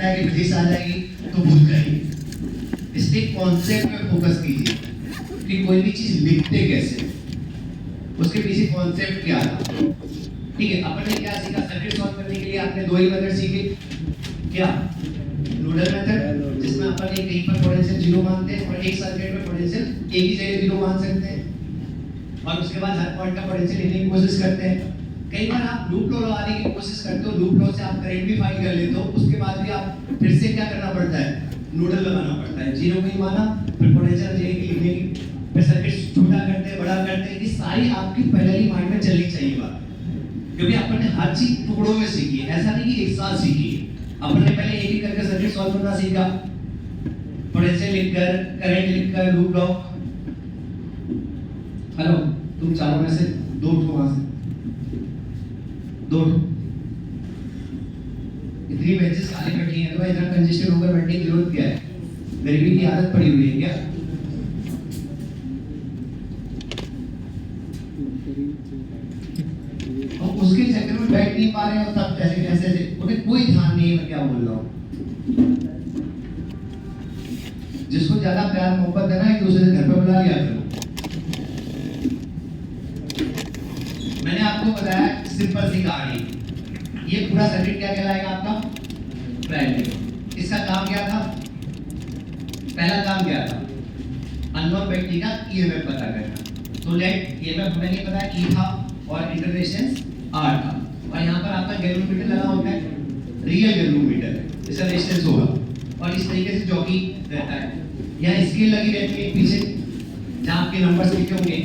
लगता है कि फिजिक्स आ जाएगी तो भूल जाएगी। इसलिए कॉन्सेप्ट पे फोकस कीजिए कि कोई भी चीज लिखते कैसे, उसके पीछे कॉन्सेप्ट क्या था। ठीक है, अपन ने क्या सीखा, सर्किट सॉल्व करने के लिए आपने दो ही मेथड सीखे। क्या? नोडल मेथड, जिसमें अपन एक कहीं पर पोटेंशियल जीरो मानते हैं और एक सर्किट में पोटेंशियल एक ही जगह जीरो मान सकते हैं, और उसके बाद हर पॉइंट का पोटेंशियल लेने की कोशिश करते हैं। कई बार आप लूप लॉ लगाने की कोशिश करते हो, लूप लॉ से आप करंट भी फाइंड कर लेते हो, उसके बाद भी आप फिर से क्या करना पड़ता है, नोडल लगाना पड़ता है। जीरो कहीं माना, फिर पोटेंशियल जगह की लिखने की, फिर सर्किट छोटा करते हैं, बड़ा करते हैं। ये सारी आपकी पहले ही माइंड में चलनी चाहिए बात, क्योंकि अपन ने हर चीज टुकड़ों में सीखी है, ऐसा नहीं कि एक साथ सीखी है। अपन ने पहले एक ही करके सर्किट सॉल्व करना सीखा, पोटेंशियल लिखकर, करंट लिखकर, लूप लॉ। हेलो, तुम चारों में से दो उठो वहां से, दो उठो। इतनी बेंचेस खाली बैठी हैं तो इतना कंजेस्टेड होकर बैठने की जरूरत क्या है? गरीबी की आदत पड़ी हुई है क्या? और उसके चक्कर में बैठ नहीं पा रहे हैं और सब कैसे कैसे, उन्हें कोई ध्यान नहीं है मैं क्या बोल रहा हूँ। जिसको ज्यादा प्यार मोहब्बत है ना, एक दूसरे से घर पे बुला लिया करो। मैंने आपको बताया सिंपल सी कहानी, ये पूरा सर्किट क्या कहलाएगा आपका? प्राइमरी। इसका काम क्या था? पहला काम क्या था? अननोन व्यक्ति का ईएमएफ पता करना। तो लेट ईएमएफ हमें नहीं पता, ई था और इंटरनेशनल आर था, और यहाँ पर आपका गैल्वेनोमीटर लगा होता है, रियल गैल्वेनोमीटर, इसका रेजिस्टेंस होगा, और इस तरीके से जॉकी रहता है, यहाँ स्केल लगी रहती है पीछे जहाँ आपके नंबर्स लिखे होंगे।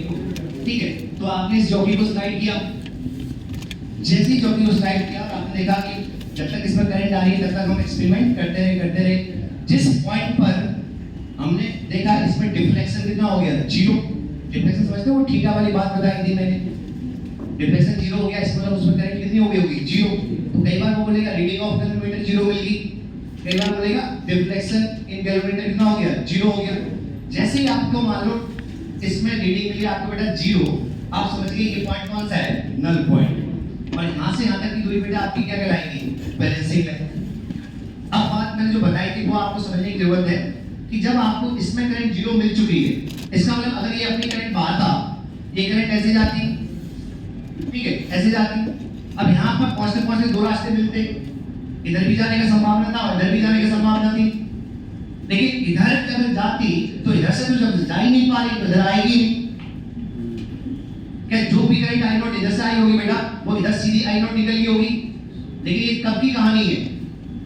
ठीक है, तो आपने इस जॉकी को स्लाइड किया, जैसे ही जॉकी को स्लाइड किया और आपने देखा कि जब तक इसमें करंट आ रही है तब तक हम एक्सपेरिमेंट करते रहे। जिस पॉइंट पर हमने देखा इसमें डिफ्लेक्शन कितना हो गया, जीरो। डिफ्लेक्शन समझते हो, वो थीटा वाली बात बताई थी मैंने। डिफ्लेक्शन जीरो हो गया, इसमें मतलब उसमें करंट कितनी हो गई होगी, जीरो। तो कई बार वो बोलेगा रीडिंग ऑफ गैल्वेनोमीटर जीरो मिल गई, कई बार बोलेगा डिफ्लेक्शन इन गैल्वेनोमीटर कितना हो गया, जीरो हो गया। जैसे ही आपको मान लो इसमें रीडिंग मिली आपको बेटा जीरो, आप समझ गए ये पॉइंट कौन सा है, नल पॉइंट, और यहाँ से यहाँ तक की दूरी बेटा आपकी क्या कहलाएगी, बैलेंसिंग है। अब बात मैंने जो बताई थी वो आपको समझने की जरूरत है कि जब आपको इसमें करंट जीरो मिल चुकी है, इसका मतलब अगर ये अपनी करंट बाहर था, ये करंट ऐसे जाती, ठीक है, ऐसे जाती। अब यहाँ पर पहुंचते दो रास्ते मिलते, इधर भी जाने का संभावना था और इधर भी जाने की संभावना थी, लेकिन इधर अगर जाती तो इधर से तो जब जा ही नहीं पा रही तो इधर आएगी नहीं। क्या जो भी करंट आई नॉट इधर से आई होगी बेटा, वो इधर सीधी आई नॉट निकली होगी। लेकिन ये कब की कहानी है,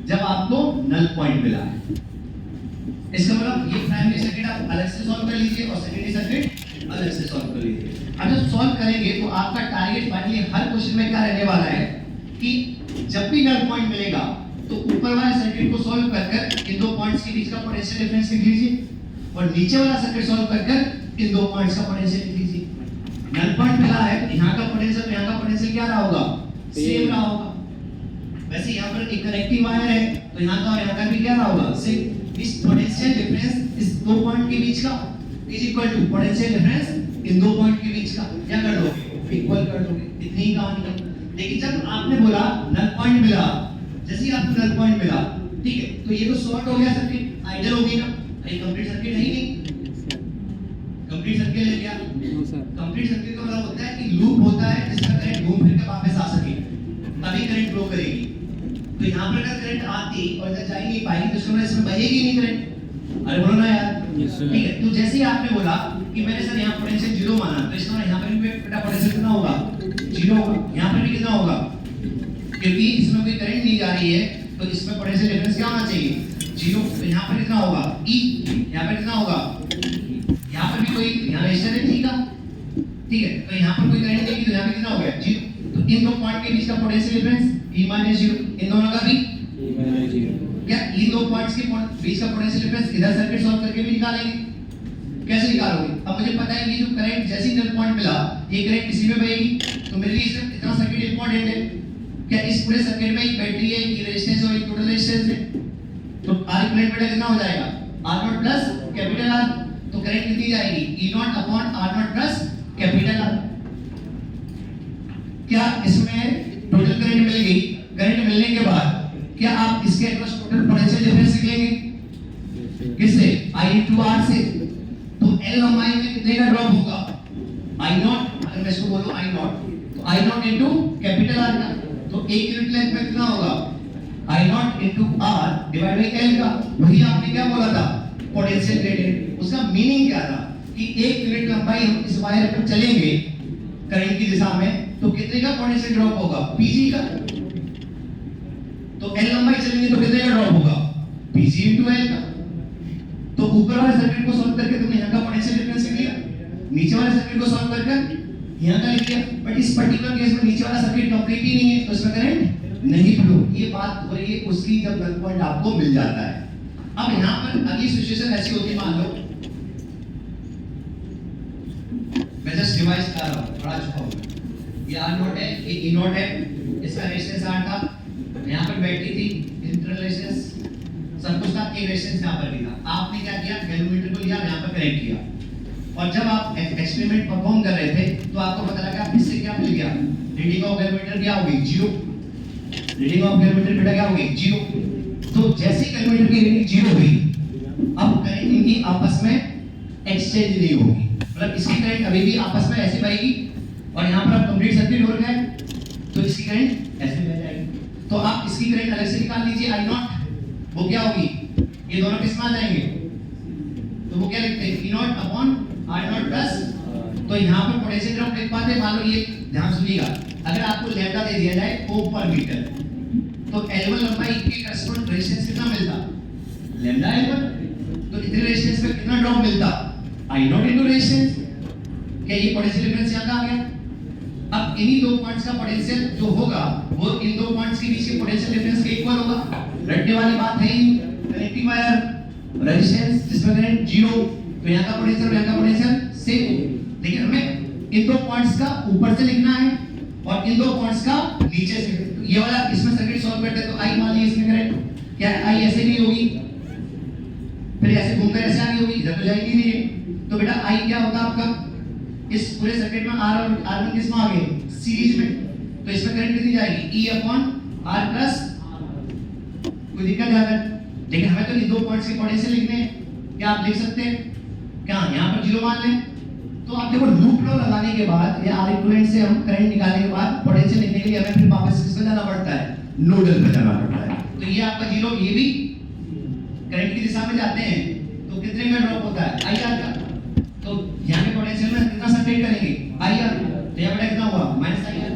जब आपको नल पॉइंट मिला है। इसका मतलब ये प्राइमरी सर्किट आप अलग से सॉल्व कर लीजिए और सेकेंडरी सर्किट अलग से सॉल्व कर लीजिए। अब जब सॉल्व करेंगे तो आपका टारगेट फाइनली हर क्वेश्चन में क्या रहने वाला है कि जब भी नल पॉइंट मिलेगा तो ऊपर वाले सर्किट को सॉल्व कर इन दो पॉइंट्स के बीच का पोटेंशियल डिफरेंस लिख लीजिए, और नीचे वाला सर्किट सॉल्व कर इन दो पॉइंट्स का पोटेंशियल लिख लीजिए। नल पॉइंट मिला है, यहाँ का पोटेंशियल यहाँ का पोटेंशियल क्या रहा होगा, सेम रहा होगा। वैसे यहाँ पर एक कनेक्टिंग वायर है तो यहाँ का और यहाँ का भी क्या रहा होगा, सेम। इस पोटेंशियल डिफरेंस इस दो पॉइंट के बीच का is equal to potential difference इन दो पॉइंट के बीच का, क्या कर दोगे, इक्वल कर दोगे। इतनी ही कहानी है। लेकिन जब आपने बोला नल पॉइंट मिला, जैसे ही आपको नल पॉइंट मिला, ठीक है, तो ये तो शॉर्ट हो गया सर्किट, आइडियल हो गई ना, ये कंप्लीट सर्किट है ही नहीं। कंप्लीट सर्किट है क्या, कंप्लीट सर्किट का मतलब होता है कि लूप होता है जिसका करंट घूम फिर के वापस आ सके, तभी करंट फ्लो करेगी। तो यहाँ पर अगर करंट आती और इधर जा ही नहीं पाएगी तो इसमें इसमें बहेगी नहीं करंट। अरे बोलो ना यार, ठीक है। तो जैसे ही आपने बोला कि मैंने सर यहाँ पोटेंशियल जीरो माना, तो इसका यहाँ पर भी बेटा पोटेंशियल कितना होगा, जीरो होगा। यहाँ पर भी कितना होगा, क्योंकि इसमें कोई करंट नहीं जा रही है तो इसमें पोटेंशियल डिफरेंस क्या होना चाहिए, जीरो। तो यहाँ पर कितना होगा, ई। यहाँ पर कितना होगा, यहाँ पर भी कोई, यहाँ रेजिस्टर है, ठीक है, तो यहाँ पर कोई करंट नहीं, तो यहाँ पे कितना हो गया, जीरो। तो इन दो पॉइंट के बीच का potential difference E minus zero, इन दोनों का भी E माइनस जीरो। क्या इन दो पॉइंट्स के बीच का पोटेंशियल डिफरेंस इधर सर्किट सॉल्व करके भी निकालेंगे? कैसे निकालोगे? अब मुझे पता है कि जो करंट जैसे ही नल पॉइंट मिला, ये करंट किसी में बहेगी, तो मेरे लिए सिर्फ इतना सर्किट इंपॉर्टेंट है। क्या इस पूरे सर्किट में एक बैटरी है, एक रेजिस्टेंस और एक टोटल रेजिस्टेंस है, तो R इक्विवेलेंट बेटा कितना हो जाएगा, R0 प्लस कैपिटल R। तो करंट कितनी जाएगी, E0 upon R0 plus capital R। क्या इसमें टोटल करंट मिल गई? करंट मिलने के बाद क्या आप इसके अक्रॉस टोटल पोटेंशियल डिफरेंस निकलेंगे किससे? I into R से। तो L लंबाई में कितने का ड्रॉप होगा? I नॉट, अगर मैं इसको बोलूं I नॉट, तो I not into capital R का, तो एक यूनिट लेंथ में कितना होगा? I not into R divide by L का। वही आपने क्या बोला था? Potential gradient. उसका मीनिंग क्या था कि एक यूनिट लंबाई हम इस वायर पर चलेंगे करंट की दिशा में, तो कितने का पोटेंशियल ड्रॉप होगा? Pg का। तो L लंबाई चलेंगे तो कितने का ड्रॉप होगा? Pg इनटू L का। तो ऊपर वाले सर्किट को सॉल्व करके तुमने यहाँ का पोटेंशियल डिफरेंस लिख लिया, नीचे वाले सर्किट को सॉल्व करके यहाँ का लिख लिया। बट इस पर्टिकुलर केस में नीचे वाला सर्किट कंप्लीट ही नहीं है, तो इसमें करंट नहीं फ्लो। ये बात हो रही है उसकी जब नल पॉइंट आपको मिल जाता है। अब यहाँ पर अगली सिचुएशन ऐसी होती है, मान लो मैं जस्ट रिवाइज कर रहा हूँ, पढ़ा चुका हूँ। ये R नॉट है, ये E नॉट है, इसका रेजिस्टेंस R था, यहाँ पर बैटरी थी, इंटरनल रेजिस्टेंस सब कुछ था, एक रेजिस्टेंस यहाँ पर भी था। आपने क्या किया? गैल्वेनोमीटर को लिया, यहाँ पर कनेक्ट किया, और जब आप एक्सपेरिमेंट परफॉर्म कर रहे थे तो आपको पता लगा इससे क्या मिल गया? रीडिंग ऑफ गैल्वेनोमीटर क्या होगी? 0। रीडिंग ऑफ गैल्वेनोमीटर बेटा क्या होगी? 0। तो जैसे ही गैल्वेनोमीटर की रीडिंग 0 हुई, अब करंट इनकी आपस में एक्सचेंज नहीं होगी, मतलब इसकी करंट अभी भी आपस में ऐसे बहेगी, और यहाँ पर अब कंप्लीट सर्किट हो रखा है, तो इसकी करंट ऐसे बह जाएगी। तो आप इसकी करंट अलग से निकाल लीजिए, I नॉट, वो क्या होगी? ये दोनों किस में आ जाएंगे? तो वो क्या लिखते हैं? E not upon R not plus. तो यहाँ पर पोटेंशियल ड्रॉप लिख पाते हैं। मान लो ये ध्यान सुनिएगा, अगर आपको लैम्डा दे दिया जाए ओम पर मीटर, तो L1 लंबाई के करस्पॉन्ड रेजिस्टेंस कितना मिलता? Lambda L1। तो इतने रेजिस्टेंस में कितना ड्रॉप मिलता? I not into resistance. क्या ये पोटेंशियल डिफरेंस यहाँ का आ गया? अब इन्हीं दो पॉइंट्स का पोटेंशियल जो होगा वो इन दो पॉइंट्स के बीच के पोटेंशियल डिफरेंस के इक्वल होगा। रटने वाली बात है ही, कनेक्टिंग वायर रेजिस्टेंस जिसमें करंट 0, तो यहाँ का पोटेंशियल और यहाँ का पोटेंशियल सेम। लेकिन हमें इन दो पॉइंट्स का ऊपर से लिखना है और इन दो पॉइंट्स का नीचे से। तो ये वाला इसमें सर्किट सॉल्व करते हैं, तो I मान लीजिए इसमें करंट क्या I ऐसे नहीं होगी, फिर ऐसे घूमकर ऐसे आगे होगी, इधर तो जाएगी नहीं है। तो बेटा I क्या होगा आपका? इस पूरे सर्किट में R और R1 किस में आ गए? सीरीज में। तो इसमें करंट कितनी जाएगी? E upon R plus. कोई दिक्कत है? लेकिन हमें तो इन दो पॉइंट्स के पोटेंशियल लिखने हैं। क्या आप लिख सकते हैं? क्या यहाँ पर 0 मान लें? तो आप देखो लूप लॉ लगाने के बाद या R इक्विवेलेंट से हम करंट निकालने के बाद पोटेंशियल लिखने के लिए हमें फिर वापस किस पे जाना पड़ता है? नोडल पे जाना पड़ता है। तो ये आपका 0, ये भी करंट की दिशा में जाते हैं, तो कितने में ड्रॉप होता है? IR का। तो यहाँ पे पोटेंशियल में कितना सबट्रैक्ट करेंगे? IR। तो यहाँ पे कितना हुआ? -IR।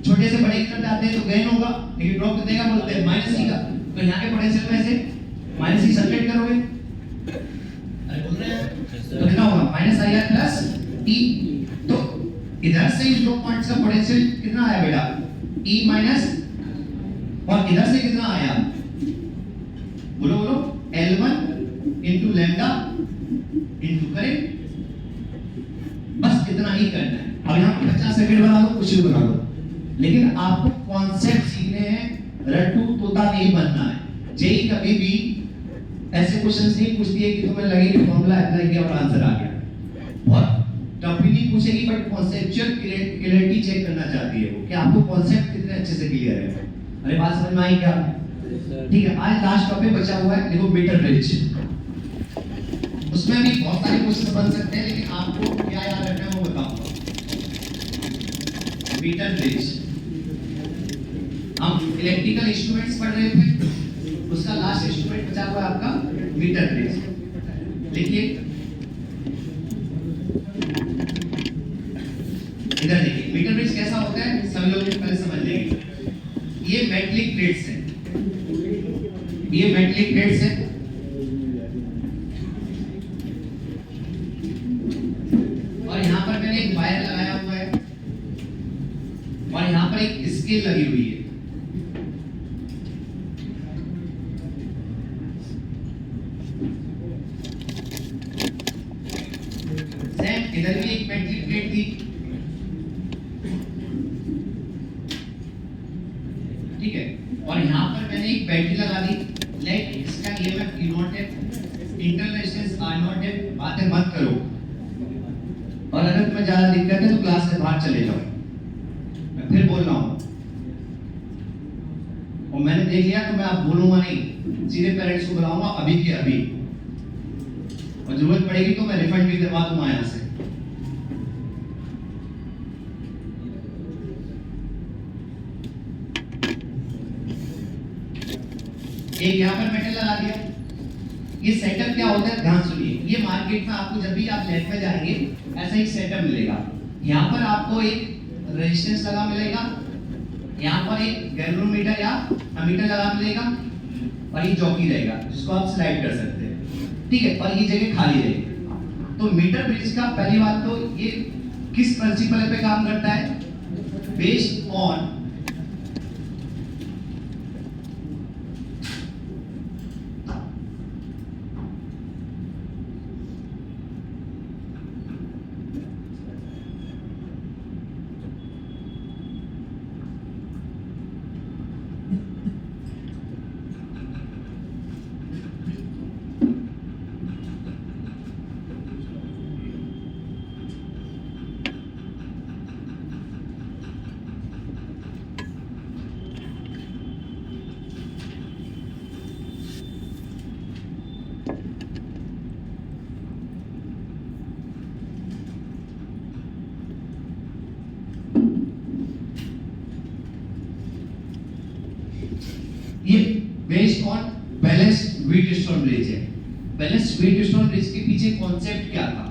छोटे से बड़े की तरफ जाते हैं तो गेन होगा, लेकिन ड्रॉप कितने का बोलते हैं? -E का। तो यहाँ के पोटेंशियल में से -E सबट्रैक्ट करोगे, अरे बोल रहे हैं, तो कितना होगा? -IR plus E। तो इधर से इन दो पॉइंट्स का पोटेंशियल कितना आया बेटा? E माइनस, और इधर से कितना आया? बोलो बोलो, L1 into lambda into current. बस इतना ही करना है। अब यहाँ पे 50 सेकंड बना दो, कुछ भी बना दो, लेकिन आपको कॉन्सेप्ट सीखने हैं, रट्टू तोता नहीं बनना है। जेई कभी भी ऐसे क्वेश्चंस नहीं पूछती है कि तुम्हें लगे कि फॉर्मूला अप्लाई किया और आंसर आ गया। बहुत टफ ही नहीं पूछेगी, बट कॉन्सेप्चुअल क्लियरिटी चेक करना चाहती है वो कि आपको कॉन्सेप्ट कितने अच्छे से क्लियर है। अरे बात समझ में आई क्या? ठीक है, आज लास्ट टॉपिक बचा हुआ है, देखो मीटर ब्रिज। उसमें भी बहुत सारे क्वेश्चन बन सकते हैं, लेकिन आपको क्या याद रखना है वो बताऊंगा। मीटर ब्रिज, हम इलेक्ट्रिकल इंस्ट्रूमेंट्स पढ़ रहे थे, उसका लास्ट इंस्ट्रूमेंट बचा हुआ है आपका मीटर ब्रिज। देखिए इधर देखिए, मीटर ब्रिज कैसा होता है सभी लोग पहले समझ लेंगे। ये मेटलिक प्लेट्स हैं, ये मेटलिक प्लेट्स हैं, और यहाँ पर मैंने एक वायर लगाया हुआ है, और यहाँ पर एक स्केल लगी हुई है। इधर भी एक मेटलिक प्लेट थी, ठीक है, और यहाँ पर मैंने एक बैटरी लगा दी। लेट इसका ईएमएफ E नॉट है, इंटरनल रेजिस्टेंस R नॉट है। बातें मत करो, और अगर तुम्हें ज्यादा दिक्कत है तो क्लास से बाहर चले जाओ। मैं फिर बोल रहा हूँ, और मैंने देख लिया तो मैं आप बोलूंगा नहीं, सीधे पेरेंट्स को बुलाऊंगा अभी के अभी, और जरूरत पड़ेगी तो मैं रिफंड भी करवा दूंगा यहाँ से। एक यहाँ पर मेटल लगा दिया। ये सेटअप क्या होता है, ध्यान सुनिए। ये मार्केट में आपको जब भी आप लैब में जाएंगे ऐसा ही सेटअप मिलेगा। यहाँ पर आपको एक रेजिस्टेंस लगा मिलेगा, यहाँ पर एक गैल्वेनोमीटर या अमीटर लगा मिलेगा, और ये जॉकी रहेगा जिसको आप स्लाइड कर सकते हैं, ठीक है। और ये जगह खाली रहेगी। तो मीटर ब्रिज का पहली बात तो ये किस प्रिंसिपल पे काम करता है, बेस्ड ऑन ये based on balanced Wheatstone bridge है। बैलेंस्ड व्हीटस्टोन ब्रिज के पीछे कॉन्सेप्ट क्या था?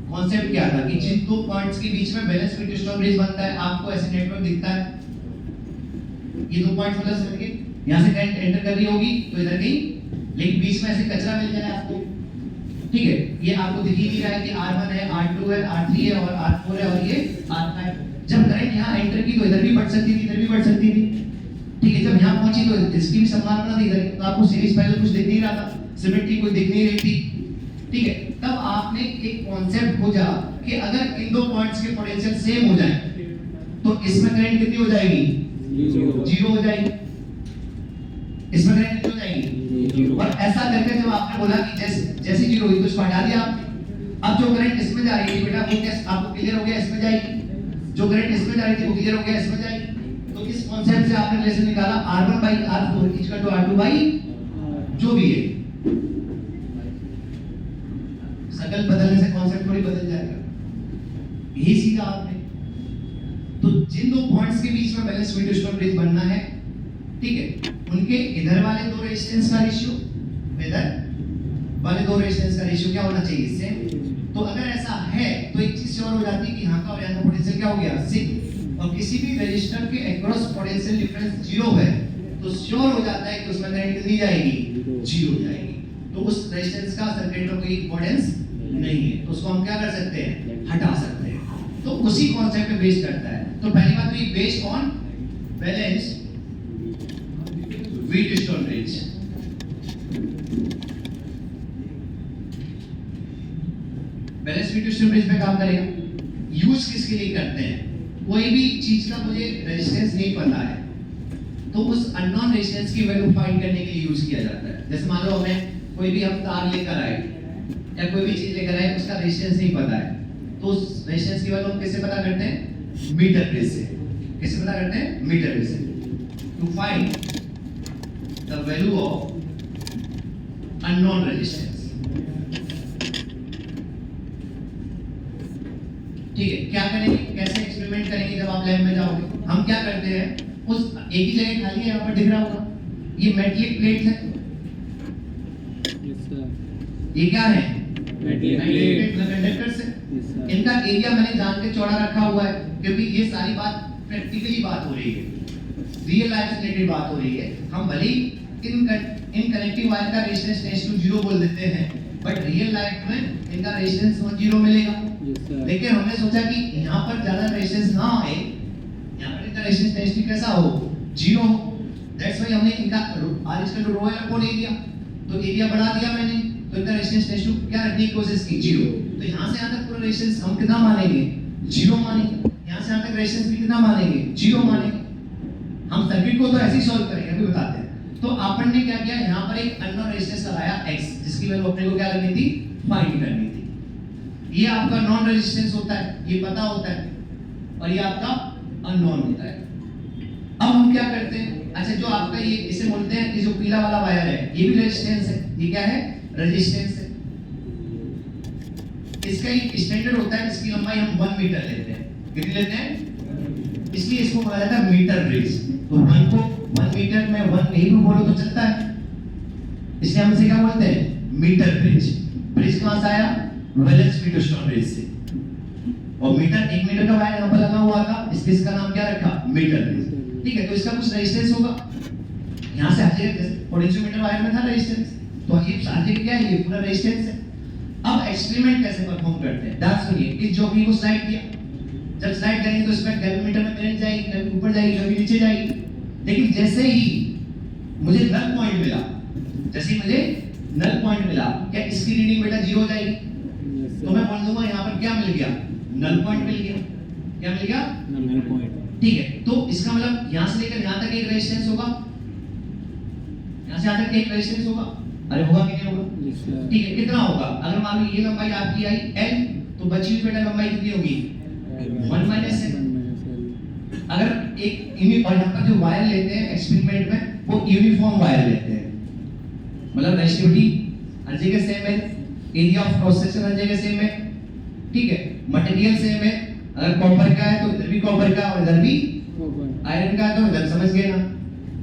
कॉन्सेप्ट क्या था कि जिन दो पॉइंट्स के बीच में बैलेंस्ड व्हीटस्टोन ब्रिज बनता है, आपको ऐसे नेटवर्क दिखता है, ये दो पॉइंट्स मतलब समझिए, यहां से करंट एंटर कर रही होगी तो इधर कहीं, लेकिन बीच में ऐसे कचरा मिल जाए आपको, ठीक है। ये आपको दिख ही नहीं रहा है कि R1 है, R2 है, R3 है और R4 है और ये R5। जब करंट यहां एंटर की तो इधर भी बढ़ सकती थी, इधर भी बढ़ सकती थी, ठीक है। जब यहाँ पहुंची तो इसकी भी संभावना थी, इधर तो आपको सीरीज पैरेलल कुछ दिख नहीं रहा था, सिमेट्री कोई दिख नहीं रही थी, ठीक है। तब आपने एक कॉन्सेप्ट खोजा कि अगर इन दो पॉइंट्स के पोटेंशियल सेम हो जाए तो इसमें करंट कितनी हो जाएगी, जीरो हो जाएगी, इसमें करंट कितनी हो जाएगी। और ऐसा करके जब आपने बोला कि जैसे जीरो हुई तो इसको हटा दिया आपने। अब जो करंट इसमें जा रही थी बेटा वो क्या आपको क्लियर हो गया, इसमें जाएगी। जो करंट इसमें जा रही थी वो क्लियर हो गया, इसमें जाएगी। तो इस कॉन्सेप्ट से आपने रिलेशन निकाला R1 by R4 equal to R2 by जो भी है। शकल बदलने से कॉन्सेप्ट थोड़ी बदल जाएगा, यही सीखा आपने। तो जिन दो पॉइंट्स के बीच में बैलेंस व्हीटस्टोन ब्रिज बनना है, ठीक है, उनके इधर वाले दो रेजिस्टेंस का रेशियो, इधर वाले दो रेजिस्टेंस का रेशियो क्या होना चाहिए, सेम। तो अगर ऐसा है तो एक चीज श्योर हो जाती है कि यहाँ का और यहाँ का पोटेंशियल क्या हो गया, सेम। और किसी भी रेजिस्टर के अक्रॉस पोटेंशियल डिफरेंस जीरो है तो श्योर हो जाता है कि उसमें करंट कितनी जाएगी, जीरो जाएगी। तो उस रेजिस्टेंस का सर्किट में कोई इंपॉर्टेंस नहीं है, तो उसको हम क्या कर सकते हैं, हटा सकते हैं। तो उसी कॉन्सेप्ट पे बेस करता है। तो पहली बात तो ये based on balanced Wheatstone bridge. Balanced Wheatstone bridge पे काम करेगा। यूज किसके लिए करते हैं, कोई भी चीज का मुझे रेजिस्टेंस नहीं पता है तो उस अननोन रेजिस्टेंस की वैल्यू फाइंड करने के लिए यूज किया जाता है। जैसे मान लो हमें कोई भी हम तार लेकर आए या कोई भी चीज लेकर आए, उसका रेजिस्टेंस नहीं पता है, तो उस रेजिस्टेंस की वैल्यू हम कैसे पता करते हैं, मीटर ब्रिज से। कैसे पता करते हैं, मीटर ब्रिज से। To find the value of unknown resistance, ठीक है। क्या करेंगे, कैसे एक्सपेरिमेंट करेंगे जब आप लैब में जाओगे, हम क्या करते हैं, उस एक ही जगह खाली है, यहाँ पर दिख रहा होगा, ये मेटलिक प्लेट है, ये क्या है, मेटलिक प्लेट कंडक्टर्स है। इनका एरिया मैंने जान के चौड़ा रखा हुआ है क्योंकि ये सारी बात प्रैक्टिकली बात हो रही है, रियल लाइफ से रिलेटेड बात हो रही है। हम भले ही इन कनेक्टिंग वायर का रेजिस्टेंस टेंड्स टू जीरो बोल देते हैं, बट रियल लाइफ में इनका रेजिस्टेंस जीरो मिलेगा। लेकिन हमने सोचा कि यहाँ पर ज्यादा रेजिस्टेंस ना आए, यहाँ पर इनका रेजिस्टेंस टेंड्स टू कैसा हो, जीरो हो। दैट्स व्हाई हमने इनका R equal to rho L upon area, तो एरिया बढ़ा दिया मैंने, तो इनका रेजिस्टेंस टेंड्स टू क्या रखने की कोशिश की, जीरो। तो यहाँ से यहाँ तक पूरा रेजिस्टेंस हम कितना मानेंगे, जीरो मानेंगे। यहाँ से यहाँ तक रेजिस्टेंस भी कितना मानेंगे, जीरो मानेंगे। हम सर्किट को तो ऐसे ही सॉल्व करेंगे, अभी बताते हैं। तो अपन ने क्या किया, यहाँ पर एक अननोन रेजिस्टेंस लगाया x, जिसकी वैल्यू अपने को क्या करनी थी, फाइंड करनी थी। ये आपका नॉन रेजिस्टेंस होता है, ये पता होता है, और ये आपका अननोन होता है। अब हम क्या करते हैं, अच्छा जो आपका ये इसे बोलते हैं, ये जो पीला वाला वायर है ये भी रेजिस्टेंस है। ये क्या है? रेजिस्टेंस है। इसका एक स्टैंडर्ड होता है, इसकी लंबाई हम 1 मीटर लेते हैं। कितनी लेते हैं? इसलिए इसको बोला जाता है मीटर ब्रिज। तो 1 को 1 मीटर में 1 नहीं भी बोलो तो चलता है, इसलिए हम इसे क्या बोलते हैं? Meter bridge. ब्रिज कहां से आया? वैलेंस व्हीटस्टोन ब्रिज से। और मीटर 1 मीटर का वायर यहां पर लगा हुआ था, इसलिए इसका नाम क्या रखा? Meter bridge. ठीक है, तो इसका कुछ रेजिस्टेंस होगा, यहां से हर जगह पोटेंशियोमीटर वायर में था रेजिस्टेंस, तो ये सारी जगह क्या है? ये पूरा रेजिस्टेंस है। अब एक्सपेरिमेंट कैसे परफॉर्म करते हैं? ध्यान सुनिए। इस जॉकी को स्लाइड किया, जब स्लाइड करेंगे तो इसमें कैलकुलेटर में करंट जाएगी, कभी ऊपर जाएगी कभी नीचे जाएगी। लेकिन जैसे ही मुझे नल पॉइंट मिला, जैसे ही मुझे नल पॉइंट मिला, क्या इसकी रीडिंग बेटा 0 हो जाएगी? तो मैं बोल दूंगा यहाँ पर क्या मिल गया? नल पॉइंट मिल गया। क्या मिल गया? Null point. ठीक है, तो इसका मतलब यहाँ से लेकर यहाँ तक एक रेजिस्टेंस होगा, यहाँ से यहाँ तक एक रेजिस्टेंस होगा। अरे होगा कि नहीं होगा? ठीक है, कितना होगा? अगर मान लो ये लंबाई आपकी आई L, तो बची हुई बेटा लंबाई कितनी होगी? 1 माइनस L। अगर एक यूनिट, और यहाँ पर जो वायर लेते हैं एक्सपेरिमेंट में वो यूनिफॉर्म वायर लेते हैं, मतलब रेजिस्टिविटी हर जगह सेम है, एरिया ऑफ क्रॉस सेक्शन हर जगह सेम है। ठीक है, मटेरियल सेम है, अगर कॉपर का है तो इधर भी कॉपर का और इधर भी आयरन का है, तो इधर समझ गए ना?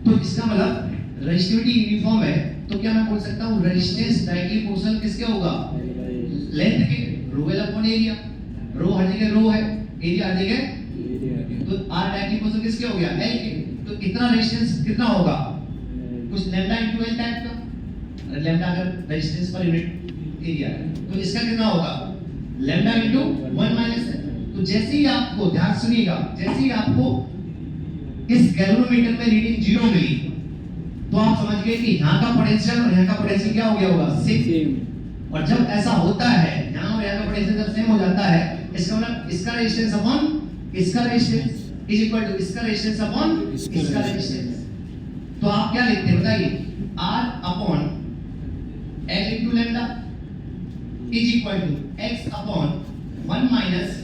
तो इसका मतलब रेजिस्टिविटी यूनिफॉर्म है, तो क्या मैं बोल सकता हूँ रेजिस्टेंस डायरेक्टली प्रोपोर्शनल किसके होगा? लेंथ के। Rho L upon area. Rho हर जगह रो है, एरिया हर जगह, तो आर डायरेक्टली प्रोपोर्शनल किसके हो गया? एल के। तो इतना रेजिस्टेंस कितना होगा? कुछ लैम्डा इनटू एल टाइप का। लैम्डा अगर रेजिस्टेंस पर यूनिट एरिया है तो इसका कितना होगा? Lambda into 1 minus L. तो जैसे ही आपको, ध्यान सुनिएगा, जैसे ही आपको इस गैल्वेनोमीटर में रीडिंग 0 मिली, तो आप समझ गए कि यहाँ का पोटेंशियल और यहाँ का पोटेंशियल क्या हो गया होगा? सेम। और जब ऐसा होता है, यहाँ और यहाँ का पोटेंशियल जब सेम हो जाता है, इसका मतलब इसका रेजिस्टेंस अपॉन इसका रेजिस्टेंस इज इक्वल टू इसका रेजिस्टेंस अपॉन इसका रेजिस्टेंस। तो आप क्या लिखते हैं बताइए? R upon L into lambda is equal to x upon 1 minus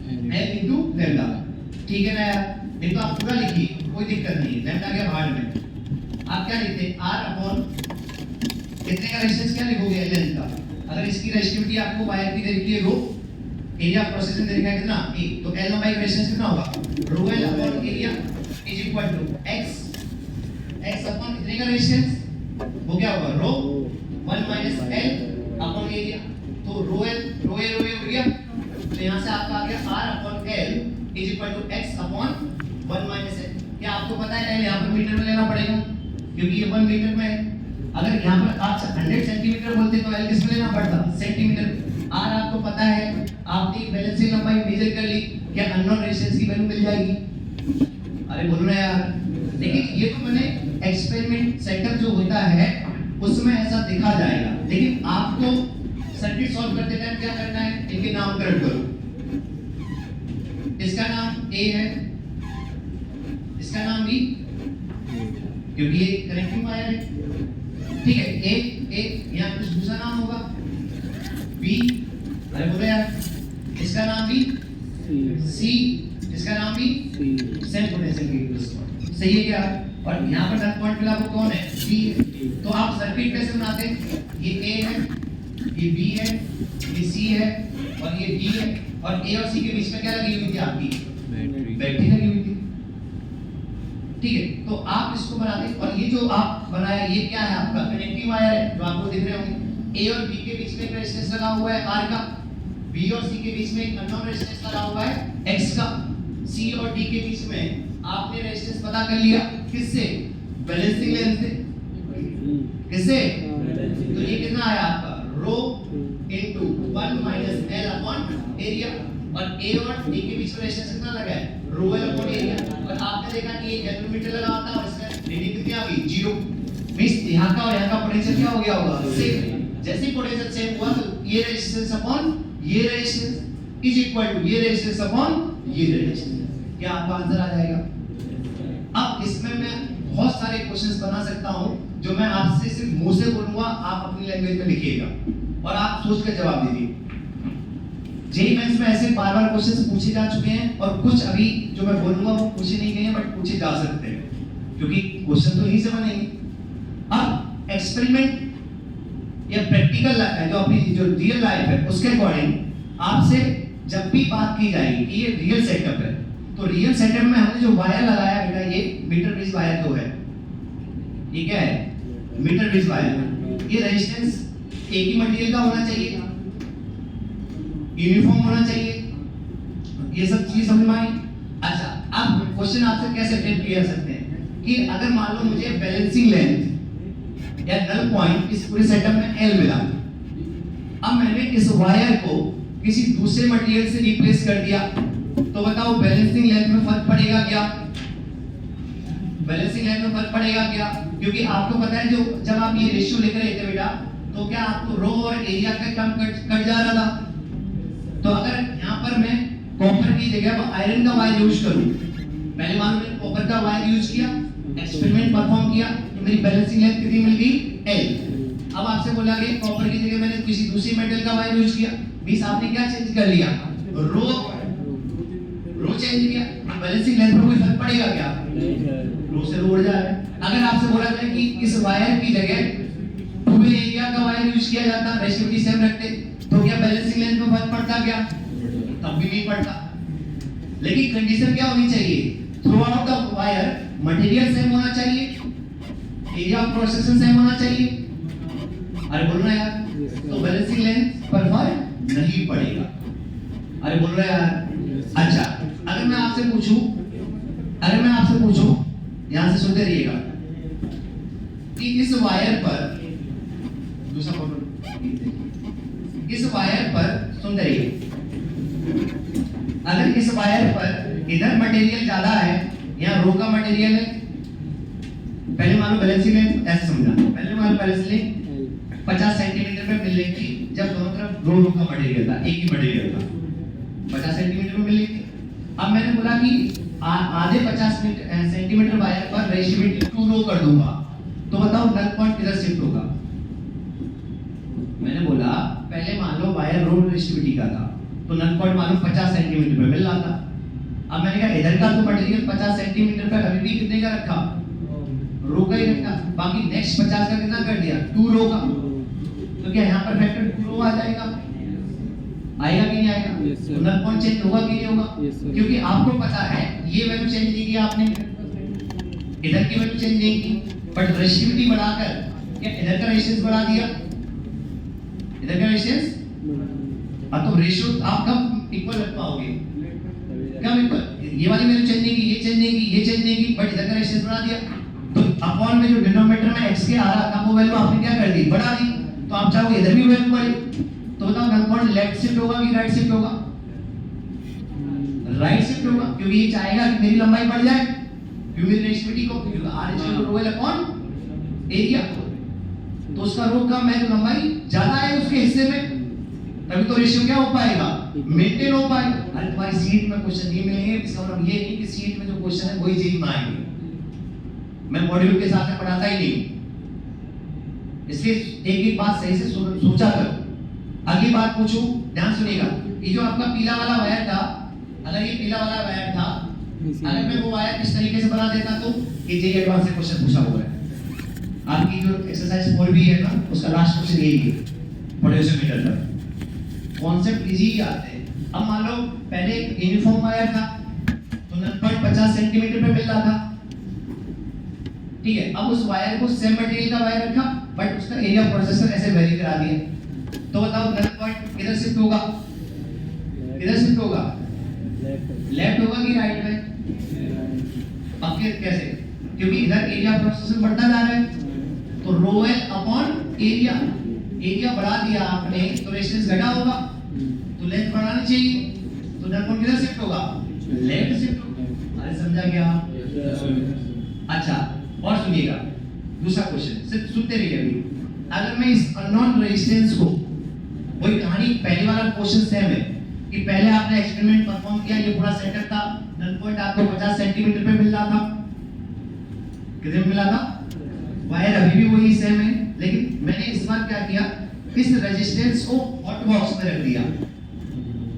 L into lambda. ठीक है ना यार? ये तो आप पूरा लिखिए, कोई दिक्कत नहीं है। लैम्डा के बाहर में आप क्या लिखते हैं? R अपॉन कितने का रेजिस्टेंस क्या लिखोगे? लेंथ का। अगर इसकी रेजिस्टिविटी आपको वायर की दे रखी है रो, एरिया ऑफ क्रॉस सेक्शन दे रखा है कितना? a, तो L लंबाई का रेजिस्टेंस कितना होगा? Rho L upon area is equal to x upon कितने का रेजिस्टेंस? वो क्या होगा? Rho 1 minus L upon area. तो रो L हो गया, तो यहाँ से आपका आ गया R upon L is equal to x upon 1 minus L। क्या आपको पता है L यहाँ पर मीटर में लेना पड़ेगा क्योंकि ये 1 मीटर में है। अगर यहाँ पर आप 100 सेंटीमीटर बोलते तो L किस में लेना पड़ता? सेंटीमीटर। R आपको पता है, आपने बैलेंसिंग लंबाई मेजर कर ली, क्या अननोन रेजिस्टेंस की वैल्यू मिल जाएगी? अरे बोलो ना यार। लेकिन ये तो मैंने एक्सपेरिमेंट सेटअप जो होता है उसमें ऐसा दिखा जाएगा, लेकिन आपको सर्किट सॉल्व करते टाइम क्या करना है? इनके नामकरण करो। इसका नाम A है, इसका नाम B, क्योंकि ये कनेक्टिंग वायर है। ठीक है, A यहाँ कुछ दूसरा नाम होगा, B, अरे बोलो यार, इसका नाम भी C, इसका नाम भी सेम पोटेंशियल की। सही है क्या? और यहाँ पर नल पॉइंट मिला वो कौन है? C है। तो आप सर्किट कैसे बनाते हैं? ये A है, ये B है, ये C है और ये D है, और A और C के बीच में क्या लगी हुई थी आपकी? बैटरी लगी हुई थी। ठीक है, तो आप इसको बनाते, और ये जो आप बनाया ये क्या है? आपका कनेक्टिंग वायर है जो आपको दिख रहे होंगे। A और B के बीच में एक रेजिस्टेंस लगा हुआ है R का, B और C के बीच में एक अननोन रेजिस्टेंस लगा हुआ है X का, C और D के बीच में आपने रेजिस्टेंस पता कर लिया किससे? बैलेंसिंग लेंथ से। किससे? तो ये कितना आया आपका? Rho into 1 minus L upon area, और A और D के बीच में रेजिस्टेंस कितना लगा है? रो L अपॉन एरिया। और आपने देखा कि ये गैल्वेनोमीटर लगा होता है और इसका रीडिंग कितनी आ गई? 0। मींस यहाँ का और यहाँ का पोटेंशियल क्या हो गया होगा? सेम। जैसे ही पोटेंशियल सेम हुआ तो ये रेजिस्टेंस अपॉन ये रेजिस्टेंस इज इक्वल टू ये रेजिस्टेंस अपॉन ये रेजिस्टेंस। क्या आपका आंसर आ जाएगा? अब इसमें मैं बहुत सारे क्वेश्चंस बना सकता हूं जो मैं आपसे सिर्फ मुंह से बोलूंगा, आप अपनी लैंग्वेज में लिखिएगा और आप सोच कर जवाब दीजिए। जेईई मेंस में ऐसे बार-बार क्वेश्चंस पूछे जा चुके हैं और कुछ अभी जो मैं बोलूंगा वो पूछे नहीं गए हैं बट पूछे जा सकते हैं, क्योंकि क्वेश्चन तो यहीं से बनेंगे। अब एक्सपेरिमेंट या प्रैक्टिकल जो अपनी जो रियल लाइफ है उसके अकॉर्डिंग आपसे जब भी बात की जाएगी कि ये रियल सेटअप है, तो रियल सेटअप में हमने जो वायर लगाया बेटा, ये मीटर बेस वायर तो है, ये क्या है, मीटर बेस वायर। ये रेजिस्टेंस एक ही मटेरियल का होना चाहिए, यूनिफॉर्म होना चाहिए, ये सब चीज समझ में आई। अच्छा, अब क्वेश्चन आपसे कैसे फ्रेम किया सकते हैं कि अगर मान लो मुझे बैलेंसिंग लेंथ या नल पॉइंट इस पूरे सेटअप में L मिला, अब मैंने इस वायर को किसी दूसरे मटेरियल से रिप्लेस कर दिया, तो बताओ बैलेंसिंग लेंथ में फर्क पड़ेगा क्या? बैलेंसिंग लेंथ में फर्क पड़ेगा क्या? क्योंकि आपको पता है जो जब आप ये रेशियो लेकर रहे थे बेटा, तो क्या आपको रो और एरिया का टर्म कट जा रहा था? तो अगर यहाँ पर मैं कॉपर की जगह आयरन का वायर यूज करूं, पहले मान लो मैंने कॉपर का वायर यूज किया, एक्सपेरिमेंट परफॉर्म किया, तो मेरी बैलेंसिंग लेंथ कितनी मिल गई? L। अब आपसे बोला कि कॉपर की जगह मैंने किसी दूसरी मेटल का वायर यूज किया, बीस आपने क्या चेंज कर लिया? रो चेंज किया, बैलेंसिंग लेंथ में कोई फर्क पड़ेगा क्या? रो से रो उड़ जा रहा है। अगर आपसे बोला जाए कि इस वायर की जगह टू एरिया का वायर यूज किया जाता, रेसिप्रोसिटी सेम रखते, तो क्या बैलेंसिंग लेंथ में फर्क पड़ता क्या? तब भी नहीं पड़ता। लेकिन कंडीशन क्या होनी चाहिए? Through out the wire material same होना चाहिए, area of cross section same होना चाहिए। अरे बोल रहा यार, तो बैलेंसिंग लेंथ पर फर्क नहीं पड़ेगा। अरे बोल रहा यार। अच्छा, अगर मैं आपसे पूछूं, यहां से सुनते रहिएगा कि इस वायर पर, दूसरा फोटो, इस वायर पर सुनते रहिए, अगर इस वायर पर इधर मटेरियल ज्यादा है, यहाँ रो का मटेरियल है, पहले मान लो बैलेंसिंग लेंथ ऐसे समझा, पहले मान लो बैलेंसिंग लेंथ 50 सेंटीमीटर पे मिल रही थी, जब दोनों तरफ रो का मटेरियल था, एक ही मटेरियल था, 50 सेंटीमीटर में मिल रही थी। अब मैंने बोला कि आधे 50 सेंटीमीटर वायर पर रेशियोमेट्री 2 रो कर दूंगा, तो बताओ नल पॉइंट किधर शिफ्ट होगा? मैंने बोला पहले मान लो वायर रो रेशियोमेट्री का था, तो नल पॉइंट मान लो 50 सेंटीमीटर पे मिल रहा था। अब मैंने कहा इधर का तो मटेरियल 50 सेंटीमीटर पे अभी भी कितने का रखा? रो का ही रखा, बाकी नेक्स्ट 50 का कितना कर दिया? 2 रो का। तो क्या यहाँ पर फैक्टर 2 रो आ जाएगा? आएगा कि नहीं आएगा? तो नल पॉइंट चेंज होगा कि नहीं होगा? क्योंकि आपको पता है ये वैल्यू चेंज नहीं की आपने, इधर की वैल्यू चेंज नहीं की, बट रेशियोमेट्री बढ़ाकर क्या इधर का रेशियो बढ़ा दिया, इधर का रेशियो, तो रेशियो आप कब इक्वल रख पाओगे? कब इक्वल? ये वाली वैल्यू चेंज नहीं की, ये चेंज नहीं की, ये चेंज नहीं की, बट इधर का रेशियो बढ़ा दिया, तो अपॉन में जो डिनोमिनेटर में x के आ रहा था वो वैल्यू आपने क्या कर दी? बढ़ा दी। तो आप चाहोगे इधर भी वैल्यू बढ़े, तो बताओ नल पॉइंट लेफ्ट शिफ्ट होगा कि राइट शिफ्ट होगा? राइट शिफ्ट होगा, क्योंकि ये चाहेगा कि मेरी लंबाई बढ़ जाए, क्योंकि मेरी रेशियोमेट्री को, क्योंकि r is equal to rho upon area, तो उसका रो कम है तो लंबाई ज्यादा है उसके हिस्से में, तभी तो रेशियो क्या हो पाएगा? मेंटेन हो पाएगा। अरे तुम्हारी सीट में क्वेश्चन नहीं मिलेंगे, इसका मतलब ये नहीं कि सीट में जो क्वेश्चन है वही चीज में आएंगे, मैं मॉड्यूल के साथ में पढ़ाता ही नहीं, इसलिए एक एक बात सही से सोचा करो। अगली बात पूछूं, ध्यान सुनिएगा, ये जो आपका पीला वाला वायर था, अगर ये पीला वाला वायर था, अगर मैं वो वायर किस तरीके से बना देता, तो ये जे एडवांस से क्वेश्चन पूछा हुआ है आपकी जो एक्सरसाइज 4 भी है ना, उसका लास्ट क्वेश्चन यही है, पोटेंशियोमीटर का कॉन्सेप्ट इजी ही आते हैं। अब मान लो पहले यूनिफॉर्म वायर था, तो नल पॉइंट 50 सेंटीमीटर पे मिल रहा था, ठीक है। अब उस वायर को सेम मटेरियल का वायर रखा, बट उसका एरिया प्रोसेसर ऐसे वेरी करा दिया, तो बताओ नल पॉइंट किधर शिफ्ट होगा? किधर शिफ्ट होगा? लेफ्ट होगा कि राइट में? अब कैसे? क्योंकि इधर एरिया प्रोसेसर बढ़ता जा रहा है, तो रो एल अपॉन एरिया, एरिया बढ़ा दिया आपने तो रेजिस्टेंस घटा होगा, तो लेंथ बढ़ानी चाहिए, तो नल पॉइंट किधर शिफ्ट होगा? लेफ्ट शिफ्ट होगा। अरे समझा क्या? अच्छा, और सुनिएगा दूसरा क्वेश्चन, सिर्फ सुनते रहिए अभी। अगर मैं इस अननोन रेजिस्टेंस को, वही कहानी पहले वाला क्वेश्चन सेम है कि पहले आपने एक्सपेरिमेंट परफॉर्म किया, ये पूरा सेटअप था, नल पॉइंट आपको 50 सेंटीमीटर पे मिल रहा था, कितने मिला था? वायर अभी भी वही सेम है, लेकिन मैंने इस बार क्या किया, इस रेजिस्टेंस को हॉट बॉक्स में रख दिया।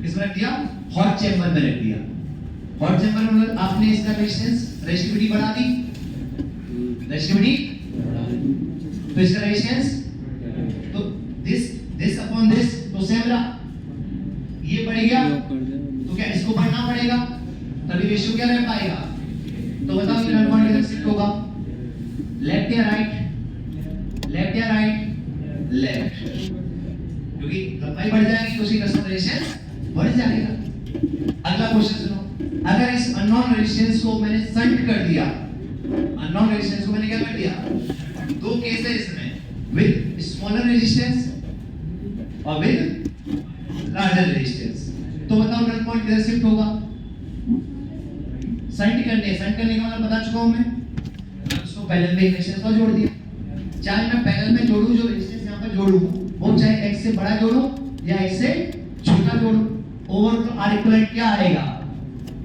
किस में रख दिया? हॉट चेंबर में रख दिया। हॉट चेंबर में आपने इसका रेजिस्टेंस रेजिस्टिविटी बढ़ा दी, रेजिस्टिविटी, तो इसका रेजिस्टेंस, तो दिस अपॉन दिस तो सेम रहा, ये बढ़ गया तो क्या इसको बढ़ना पड़ेगा, तभी रेशियो क्या रह पाएगा। तो बताओ ये नल पॉइंट किधर शिफ्ट होगा, लेफ्ट या राइट, लेफ्ट या राइट, लेफ्ट, क्योंकि लंबाई बढ़ जाएगी तो उसकी कस्टम रेजिस्टेंस बढ़ जाएगा। अगला क्वेश्चन सुनो, अगर इस अननोन रेजिस्टेंस को मैंने शंट कर दिया, अननोन रेजिस्टेंस को मैंने क्या कर दिया, दो केस है इसमें, विद स्मॉलर रेजिस्टेंस और विद लार्जर रेजिस्टेंस, तो बताओ नल पॉइंट किधर शिफ्ट होगा। शंट करने का मतलब बता चुका हूं मैं, उसको पैरेलल में एक रेजिस्टेंस और जोड़ दिया। चाहे मैं पैरेलल में जोड़ूं, जो रेजिस्टेंस यहां पर जोड़ूं वो चाहे x से बड़ा जोड़ूं या x से छोटा जोड़ूं, ओवरऑल आर इक्विवेलेंट क्या आएगा,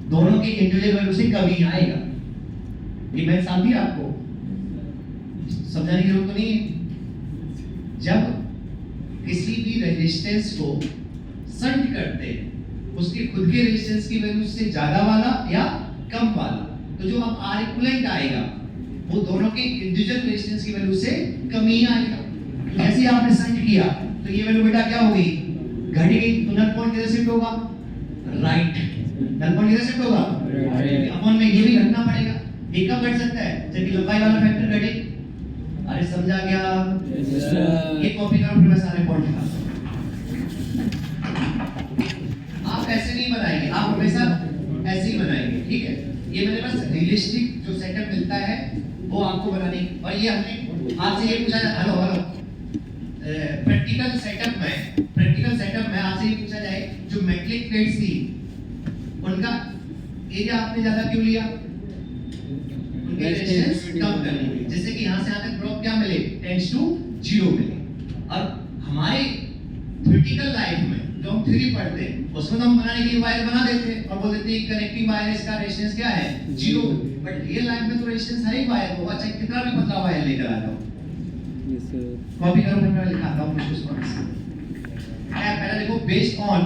दोनों की इंडिविजुअल वैल्यू से कम ही आएगा। ये मैंने समझा दिया आपको, समझाने की जरूरत तो नहीं है। जब किसी भी रेजिस्टेंस को शंट करते हैं, उसके खुद के रेजिस्टेंस की वैल्यू से ज्यादा वाला या कम वाला, तो जो अब आर इक्विवेलेंट आएगा वो दोनों के इंडिविजुअल रेजिस्टेंस की वैल्यू से कम ही आएगा। ऐसे ही आपने शंट किया तो ये वैल्यू बेटा क्या होगी, घट गई, तो नल पॉइंट किधर शिफ्ट होगा, राइट, नल पॉइंट किधर शिफ्ट होगा, अपॉन में ये भी घटना पड़ेगा। ये कब घट सकता है, जब लंबाई वाला फैक्टर घटे। अरे समझा गया, ये कॉपी करो फिर मैं सारे पॉइंट लिखा। आप ऐसे नहीं बनाएंगे, आप हमेशा ऐसे ही बनाएंगे, ठीक है। ये मैंने बस रियलिस्टिक जो सेटअप मिलता है वो आपको बनाने, और ये हमने आपसे ये पूछा, हेलो प्रैक्टिकल सेटअप में आपसे ये पूछा जाए जो मेटलिक प्लेट्स थी उनका एरिया आपने ज्यादा क्यों लिया, उनके रेजिस्टेंस कम करने के लिए, जैसे कि यहां से यहां तक ड्रॉप क्या मिले, टेंड्स टू 0 मिले। और हमारे थ्योरेटिकल लाइफ में जो हम थ्योरी पढ़ते हैं उसमें तो हम बनाने के लिए वायर बना देते हैं और बोल देते हैं कनेक्टिंग वायर इसका रेजिस्टेंस क्या है, 0, बट रियल लाइफ में तो रेजिस्टेंस हर एक वायर होगा, चाहे कितना भी पतला वायर लेकर आ जाओ। कॉपी करो, मैं लिखाता हूं कुछ उसको। पहला देखो, बेस्ड ऑन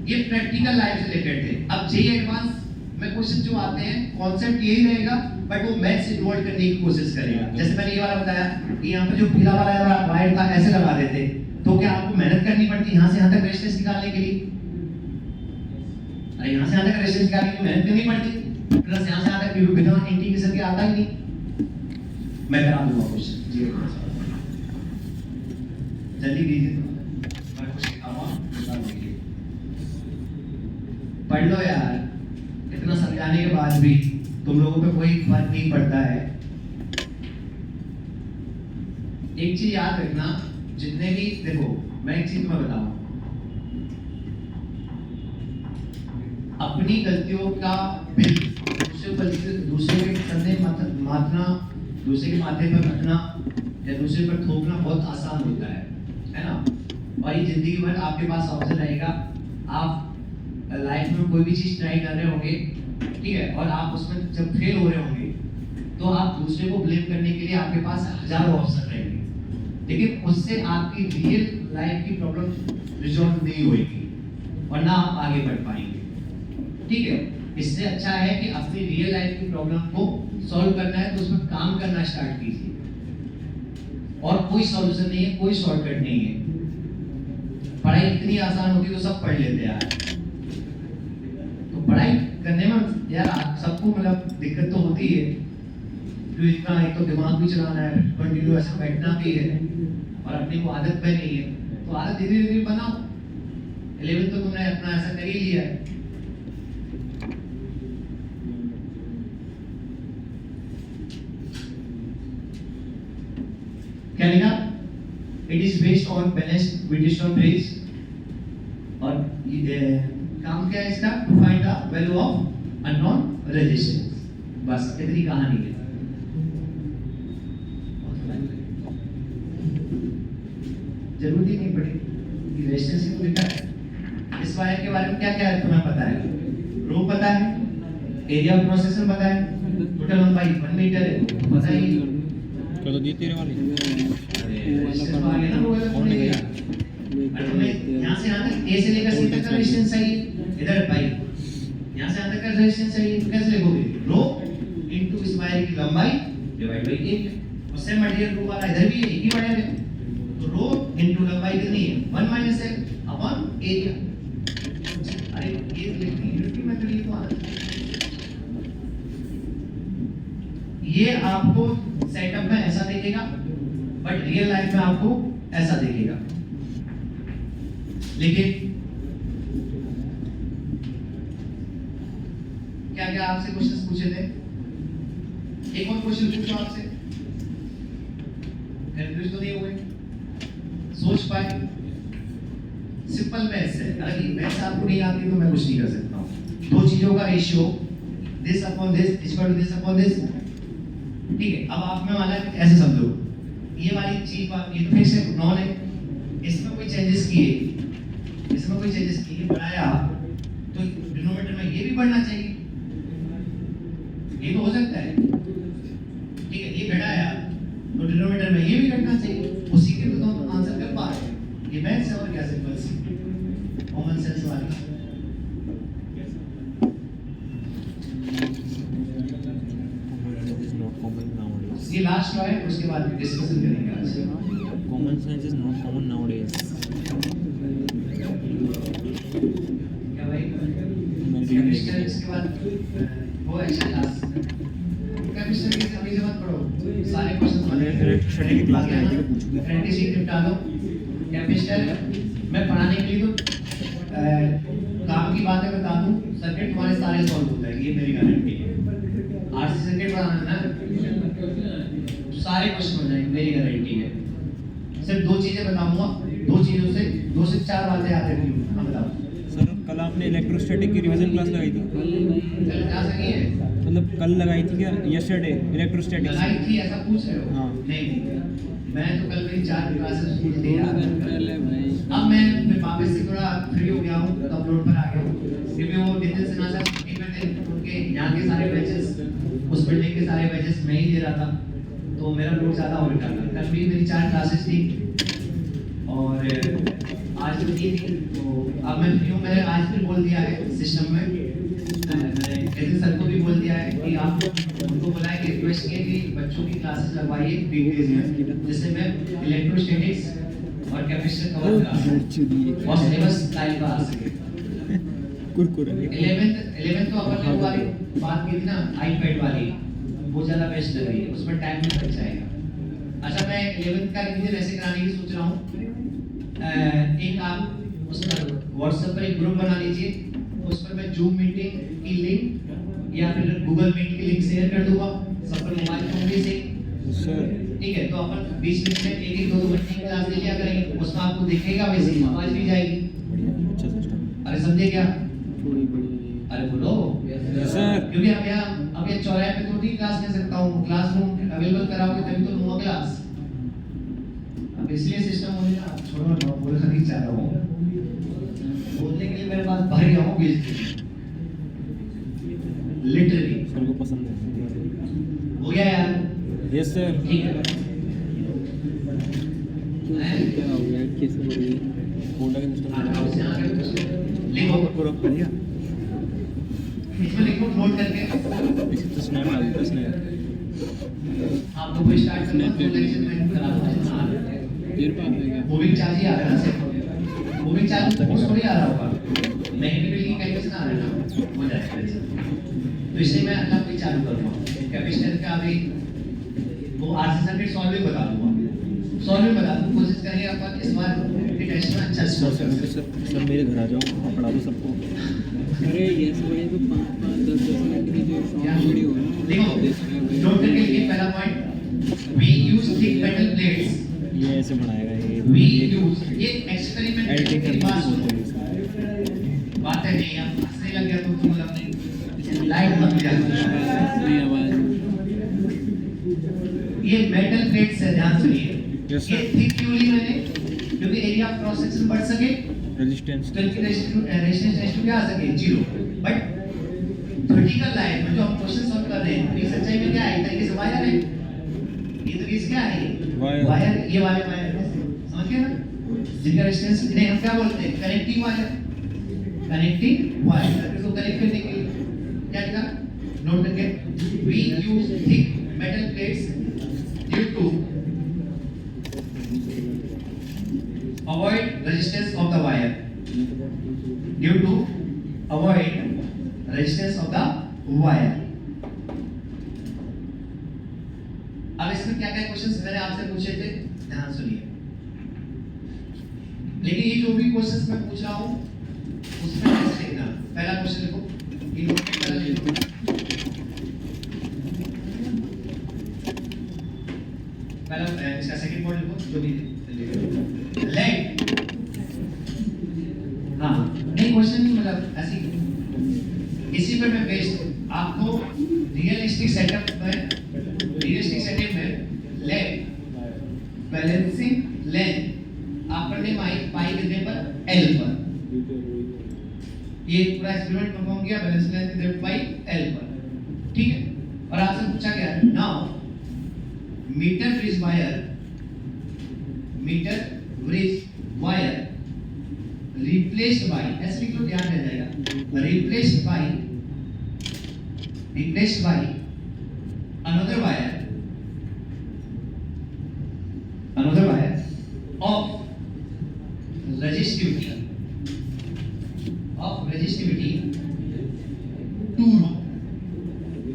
ये प्रैक्टिकल लाइफ से रिलेटेड थे। अब जेईई एडवांस में क्वेश्चन जो आते हैं कॉन्सेप्ट यही रहेगा, बट वो मैथ्स इन्वॉल्व करने की कोशिश करेगा। जैसे मैंने ये वाला बताया कि यहाँ पर जो पीला वाला वायर था ऐसे लगा देते, तो क्या आपको मेहनत करनी पड़ती यहाँ से यहाँ तक रेजिस्टेंस निकालने के लिए, अरे यहाँ से यहाँ तक रेजिस्टेंस निकालने के लिए मेहनत करनी पड़ती, प्लस यहाँ से यहाँ तक बिना इंटीग्रेशन के आता ही नहीं। मैं करा दूंगा क्वेश्चन, जी जल्दी कीजिए, मैं कुछ लिखाऊंगा बता दीजिए, पढ़ लो यार। इतना समझाने के बाद भी तुम लोगों पे कोई फर्क नहीं पड़ता है। एक चीज याद रखना, जितने भी देखो मैं एक चीज तुम्हें बताऊं, अपनी गलतियों का बिल दूसरे के कंधे मारना, दूसरे के माथे पर रखना या दूसरे पर थोपना बहुत आसान होता है ना। और ये जिंदगी भर आपके पास ऑप्शन रहेगा, आप लाइफ में कोई भी चीज ट्राई कर रहे होंगे, ठीक है, और आप उसमें जब फेल हो रहे होंगे तो आप दूसरे को ब्लेम करने के लिए आपके पास हजारों ऑप्शन रहेंगे, लेकिन उससे आपकी रियल लाइफ की प्रॉब्लम रिजॉल्व नहीं होगी और ना आप आगे बढ़ पाएंगे, ठीक है। इससे अच्छा है कि अपनी रियल लाइफ की प्रॉब्लम को सॉल्व करना है तो उसमें काम करना स्टार्ट कीजिए, और कोई सॉल्यूशन नहीं है, कोई शॉर्टकट नहीं है। पढ़ाई इतनी आसान होती तो सब पढ़ लेते यार, तो पढ़ाई करने में यार सबको मतलब दिक्कत तो होती है, तो इतना एक तो दिमाग भी चलाना है, कंटिन्यू ऐसे बैठना भी है और अपने को आदत पे नहीं है, तो आदत धीरे धीरे बनाओ। 11 तो तुमने अपना ऐसा कर ही लिया है। क्या लिखा, it is based on balanced Wheatstone bridge, और काम क्या है इसका, to find the value of unknown resistance, बस इतनी कहानी है। जरूरी नहीं पड़ी कि रेजिस्टेंस को लिखा है। इस वायर के बारे में क्या क्या है तुम्हें पता है, रो पता है, एरिया ऑफ क्रॉस सेक्शन पता है, टोटल लंबाई 1 मीटर है, पता ही तो दी तेरे वाली रेजिस्टेंस आ गया ना, वो वाला तुमने लिया। और तुम्हें यहां से यहां तक ए से लेकर सी तक का रेजिस्टेंस चाहिए, इधर भाई जहां तक का रेजिस्टेंस चाहिए तो कैसे लिखोगे, रो इनटू इस वायर की लंबाई डिवाइड बाय एरिया। और सेम मटेरियल रो वाला इधर भी है, एक ही वायर है, तो रो इनटू लंबाई कितनी है 1 माइनस एल अपॉन एरिया। अरे ये यूनिटी मेथड ये तो आना चाहिए। ये आपको सेटअप में ऐसा दिखेगा, बट रियल लाइफ में आपको ऐसा दिखेगा। लेकिन क्या क्या आपसे क्वेश्चंस पूछे थे, एक और क्वेश्चन पूछो आपसे, कंफ्यूज तो नहीं हुए, सोच पाए। सिंपल मैथ्स है, अगर ये मैथ्स आपको नहीं आती तो मैं कुछ नहीं कर सकता हूँ। दो चीजों का ratio this upon this equal to this upon this, ठीक है। अब आप में वाला ऐसे समझो, ये वाली चीज ये तो फिक्स है, नॉन है, इसमें कोई चेंजेस किए, इसमें कोई चेंजेस किए, बढ़ाया तो डिनोमिनेटर में ये भी बढ़ना चाहिए, ये तो हो सकता है, ठीक है। ये घटाया तो डिनोमिनेटर में ये भी घटना चाहिए, उसी के तो हम आंसर कर पा रहे हैं। ये मैथ्स है और क्या सिंपल सी कॉमन सेंस वाली। ये लास्ट है, उसके बाद डिस्कशन करेंगे आज। Common sense is not common nowadays. क्या भाई केमिस्ट्री इसके बाद वो एक्शन क्लास केमिस्ट्री की अभी से मत पढ़ो, सारे क्वेश्चन इलेक्ट्रिसिटी की क्लास में आएगी तो पूछूंगा। केमिस्ट्री निपटा दो। केमिस्ट्री मैं पढ़ाने के लिए तो काम की बातें बता दूं, सर्किट तुम्हारे सारे सॉल्व होता है, ये मेरी गारंटी है। आरसी सर्किट बनाना ना सारे क्वेश्चन हो जाएंगे, मेरी गारंटी है। सिर्फ दो चीजें बताऊंगा, दो चीजों से 2 से 4 बातें याद रखनी होंगी। हाँ बताओ सर, कल आपने इलेक्ट्रोस्टैटिक की रिवीजन क्लास लगाई थी? चल जा सकी है, मतलब कल लगाई थी क्या? यस्टरडे इलेक्ट्रोस्टैटिक लगाई थी ऐसा पूछ रहे हो? हाँ। नहीं, मैं तो कल मेरी 4 क्लासेस छूट दी यार। अब मैं वापस से थोड़ा फ्री हो गया हूँ, तो अपलोड पर आ गया हूँ, क्योंकि वो नितिन सिन्हा सर छुट्टी पे थे, उनके यहाँ के सारे बैचेस, उस बिल्डिंग के सारे बैचेस मैं ही दे रहा था, तो मेरा लोड ज़्यादा हो रहा था। कल भी मेरी 4 क्लासेस थी और आज तो थी, तो अब मैं फ्री हूँ। मैंने आज भी बोल दिया है सिस्टम में, मैंने नितिन सर को भी बोल दिया है कि आप उनको बुलाए कि रिक्वेस्ट किए कि बच्चों की क्लासेस लगवाइए वीकडेज में, जिससे मैं इलेक्ट्रोस्टैटिक्स और केमिस्ट्री कवर करा सकूं और सिलेबस टाइम का आ सके। कुरकुरे 11th तो अपन ने वाली बात की थी ना, आईपैड वाली, वो ज़्यादा बेस्ट लग रही है, उसमें टाइम भी बच जाएगा। अच्छा, मैं 11th का रिवीजन ऐसे कराने की सोच रहा हूँ, एक आप उस पर व्हाट्सएप पर एक ग्रुप बना लीजिए, उस पर मैं जूम मीटिंग की लिंक या फिर गूगल मीट की लिंक शेयर कर दूंगा, सब पर मोबाइल फोन भी से, सर। ठीक है। तो अपन 20 मिनट में 1-1, 2-2 घंटे की क्लास ले लिया करेंगे, उसमें आपको दिखेगा, वैसे ही आवाज भी जाएगी। अच्छा सिस्टम। अरे समझे क्या? अरे बोलो सर। क्योंकि अब यहाँ चौराहे पे तो नहीं क्लास ले सकता हूँ, क्लासरूम अवेलेबल कराओगे तभी तो लूंगा क्लास। अब इसलिए सिस्टम हो गया, छोड़ो ना, बोलना नहीं चाह रहा हूँ, बोलने के लिए मेरे पास भारी हूँ लिटरली। सर को पसंद है। हो गया यार? Yes sir. ठीक है। क्या हो गया? कैसे बढ़िया? कोडा का सिस्टम लिखो पूरा बढ़िया। इसमें लिखो नोट करके, इसी तो स्नैप डाल देता स्नैप। आप लोग को स्टार्ट करना है, तो लेक्चर में करा दो। देर पास है क्या? मूविंग चार्ज ही आ रहा है ना, सिर्फ मूविंग चार्ज तो थोड़ी आ रहा होगा, मैग्नेटिक की कैलकुलेशन आ रहा है ना, हो जाएगा। तो इसलिए मैं अगला भी चालू करूंगा, कैपेसिटर का अभी वो आरसी सर्किट सॉल्व भी बता दूंगा, कोशिश करेंगे अपन इस बार के टेस्ट में अच्छा स्कोर कर सकें। सर मेरे घर आ जाओ, आप पढ़ा दो सबको। अरे यस बड़े तो 5-10 मिनट की जो शॉर्ट वीडियो है देखो नोट करके लिखिए, पहला point, we use thick metal plates. ये ऐसे बनाएगा ये। वी यूज, ये एक्सपेरिमेंट एडिटिंग के करने पास की बोलते हैं इसको। बात है नहीं, अब हंसने लग गया तो तुम अपने लाइट मत दिया। नहीं आवाज ये मेटल प्लेट्स है, ध्यान सुनिए। Yes, sir. ये थिक क्यों ली मैंने? क्योंकि एरिया ऑफ क्रॉस सेक्शन बढ़ सके, रेजिस्टेंस। तो इनकी रेजिस्टेंस क्या आ सके, 0। बट वर्टिकल लाइन में जो हम क्वेश्चन सॉल्व कर रहे हैं, ये सच्चाई में क्या है, एक तरीके से वायर है, ये तो किस क्या है, वायर, ये वाले वायर समझ गए ना, जिनका रेजिस्टेंस इन्हें हम क्या बोलते हैं, कनेक्टिंग वायर, कनेक्टिंग वायर को कनेक्ट करने के लिए। we use thick metal plates due to avoid resistance of the wire. Due to avoid resistance of the wire. अब इसमें क्या क्या क्वेश्चंस मैंने आपसे पूछे थे, ध्यान सुनिए। लेकिन ये जो भी क्वेश्चंस मैं पूछ रहा हूँ उसमें कैसे लिखना। पहला क्वेश्चन लिखो, ये नोट में पहला लिखो। पहला इसका सेकंड पॉइंट लिखो, जो भी लेट। हाँ, नहीं क्वेश्चन नहीं, मतलब ऐसी इसी पर मैं बेस्ड आपको रियलिस्टिक सेटअप में लेट बैलेंसिंग लेंथ आप पढ़ने पाई कितने पर L पर। ये पूरा एक्सपेरिमेंट परफॉर्म किया बैलेंसिंग लेंथ कितने बाई L पर, ठीक है। और आपसे पूछा गया now meter bridge wire replaced by, ऐसे लिख लो ध्यान रह जाएगा, replaced by another wire of resistivity 2 रो।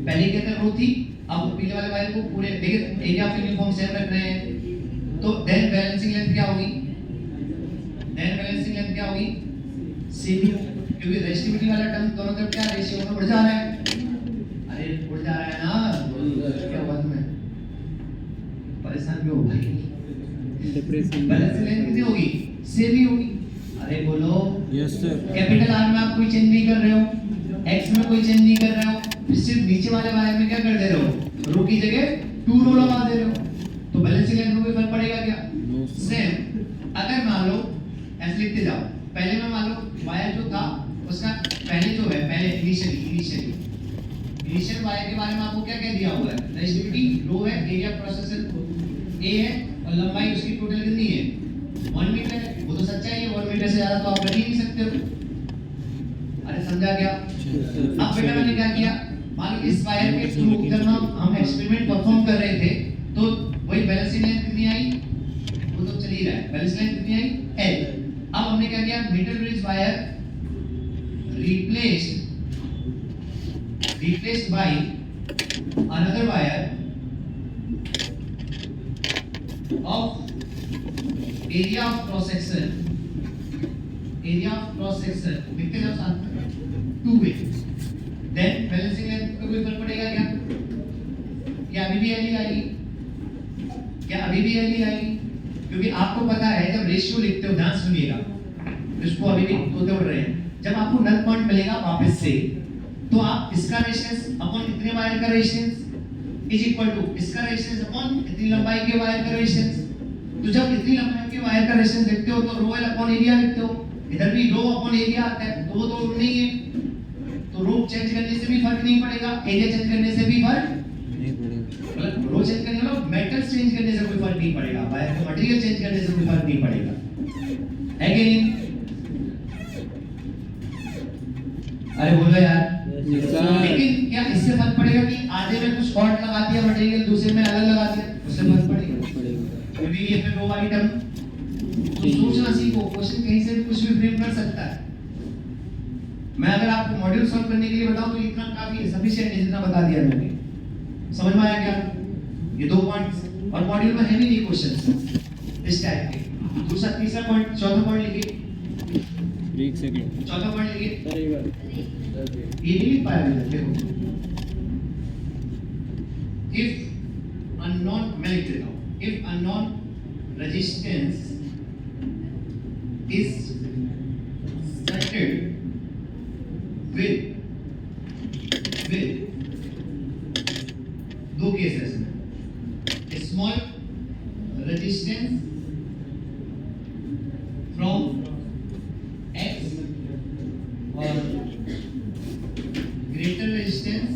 पहले क्या रो थी, अब पीले वाले वायर को पूरे देखिए एरिया ऑफ यूनिफॉर्म सेम रख रहे हैं, तो देन बैलेंसिंग लेंथ क्या होगी, सेमी, क्योंकि रेजिस्टिविटी वाला टर्म दोनों तरफ क्या रेशियो में बढ़ जा रहा है। अरे बढ़ जा रहा है ना, क्या हुआ तुम्हें, परेशान क्यों हो भाई। डिप्रेशन बैलेंसिंग लेंथ कितनी होगी, सेमी होगी। अरे बोलो यस सर। कैपिटल आर में आप कोई चेंज नहीं कर रहे हो, एक्स में कोई चेंज नहीं कर रहे हो, सिर्फ नीचे वाले वायर में क्या कर दे रहे हो, रो की जगह 2 रो लगा दे रहे हो, तो बैलेंसिंग लेंथ में कोई फर्क पड़ेगा क्या। सेम अगर मान लो ऐसे लिखते जाओ, पहले में मान लो वायर जो था उसका पहले जो है, पहले इनिशियल वायर के बारे में आपको क्या कह दिया हुआ है, रेजिस्टिविटी रो है, एरिया प्रोसेसर ए है और लंबाई उसकी टोटल कितनी है 1 मीटर है। वो तो सच्चाई है, 1 मीटर से ज्यादा तो आप कर ही नहीं सकते हो। अरे समझा क्या। अब बेटा मैंने क्या किया, मान लो इस वायर के थ्रू जब हम एक्सपेरिमेंट परफॉर्म कर रहे थे तो वही बैलेंसिंग लेंथ कितनी आई, वो तो चल ही रहा है, बैलेंसिंग लेंथ कितनी आई L। अब हमने क्या किया, meter bridge wire replaced by another wire of area of cross section लिखते जाओ साथ में 2 वे। देन बैलेंसिंग लेंथ का कोई फर्क पड़ेगा क्या, अभी भी L ही आएगी, क्योंकि आपको पता है जब रेशियो लिखते हो, ध्यान सुनिएगा, इसको अभी भी तोते उड़ रहे हैं, जब आपको नल पॉइंट मिलेगा वापस से तो आप इसका रेजिस्टेंस अपॉन इतने वायर का रेजिस्टेंस इज इक्वल टू इसका रेजिस्टेंस अपॉन इतनी लंबाई के वायर का रेजिस्टेंस। तो जब इतनी लंबाई के वायर का रेजिस्टेंस लिखते हो तो रो L अपॉन एरिया लिखते हो, इधर भी रो अपॉन एरिया आता है, तो वो तो नहीं है, तो रो चेंज करने से भी फर्क नहीं पड़ेगा, एरिया चेंज करने से भी फर्क नहीं पड़ेगा, मतलब रो चेंज करने वाला मेटल चेंज करने से कोई फर्क नहीं पड़ेगा, वायर का मटेरियल चेंज करने से कोई फर्क नहीं पड़ेगा, है कि नहीं। अरे बोलो यार। लेकिन क्या इससे फर्क पड़ेगा कि आधे में कुछ शॉर्ट लगा दिया मटेरियल, दूसरे में अलग लगा दिया, उससे फर्क पड़ेगा, क्योंकि ये फिर रो वाली टर्म तो सोचना सीखो, क्वेश्चन कहीं से भी कुछ भी फ्रेम कर सकता है। मैं अगर आपको मॉड्यूल सॉल्व करने के लिए बताऊं तो इतना काफी है, सफिशिएंट है जितना बता दिया मैंने। समझ में आया क्या, ये 2 पॉइंट्स, और मॉड्यूल में है भी नहीं क्वेश्चंस इस टाइप के। दूसरा तीसरा पॉइंट, चौथा पॉइंट लिखिए, एक सेकंड, चौथा पॉइंट लिखिए, ये नहीं लिख पाया मैंने, देखो if unknown, मैं लिख देता हूँ, if unknown resistance is started with 2 cases में, small resistance from X और greater resistance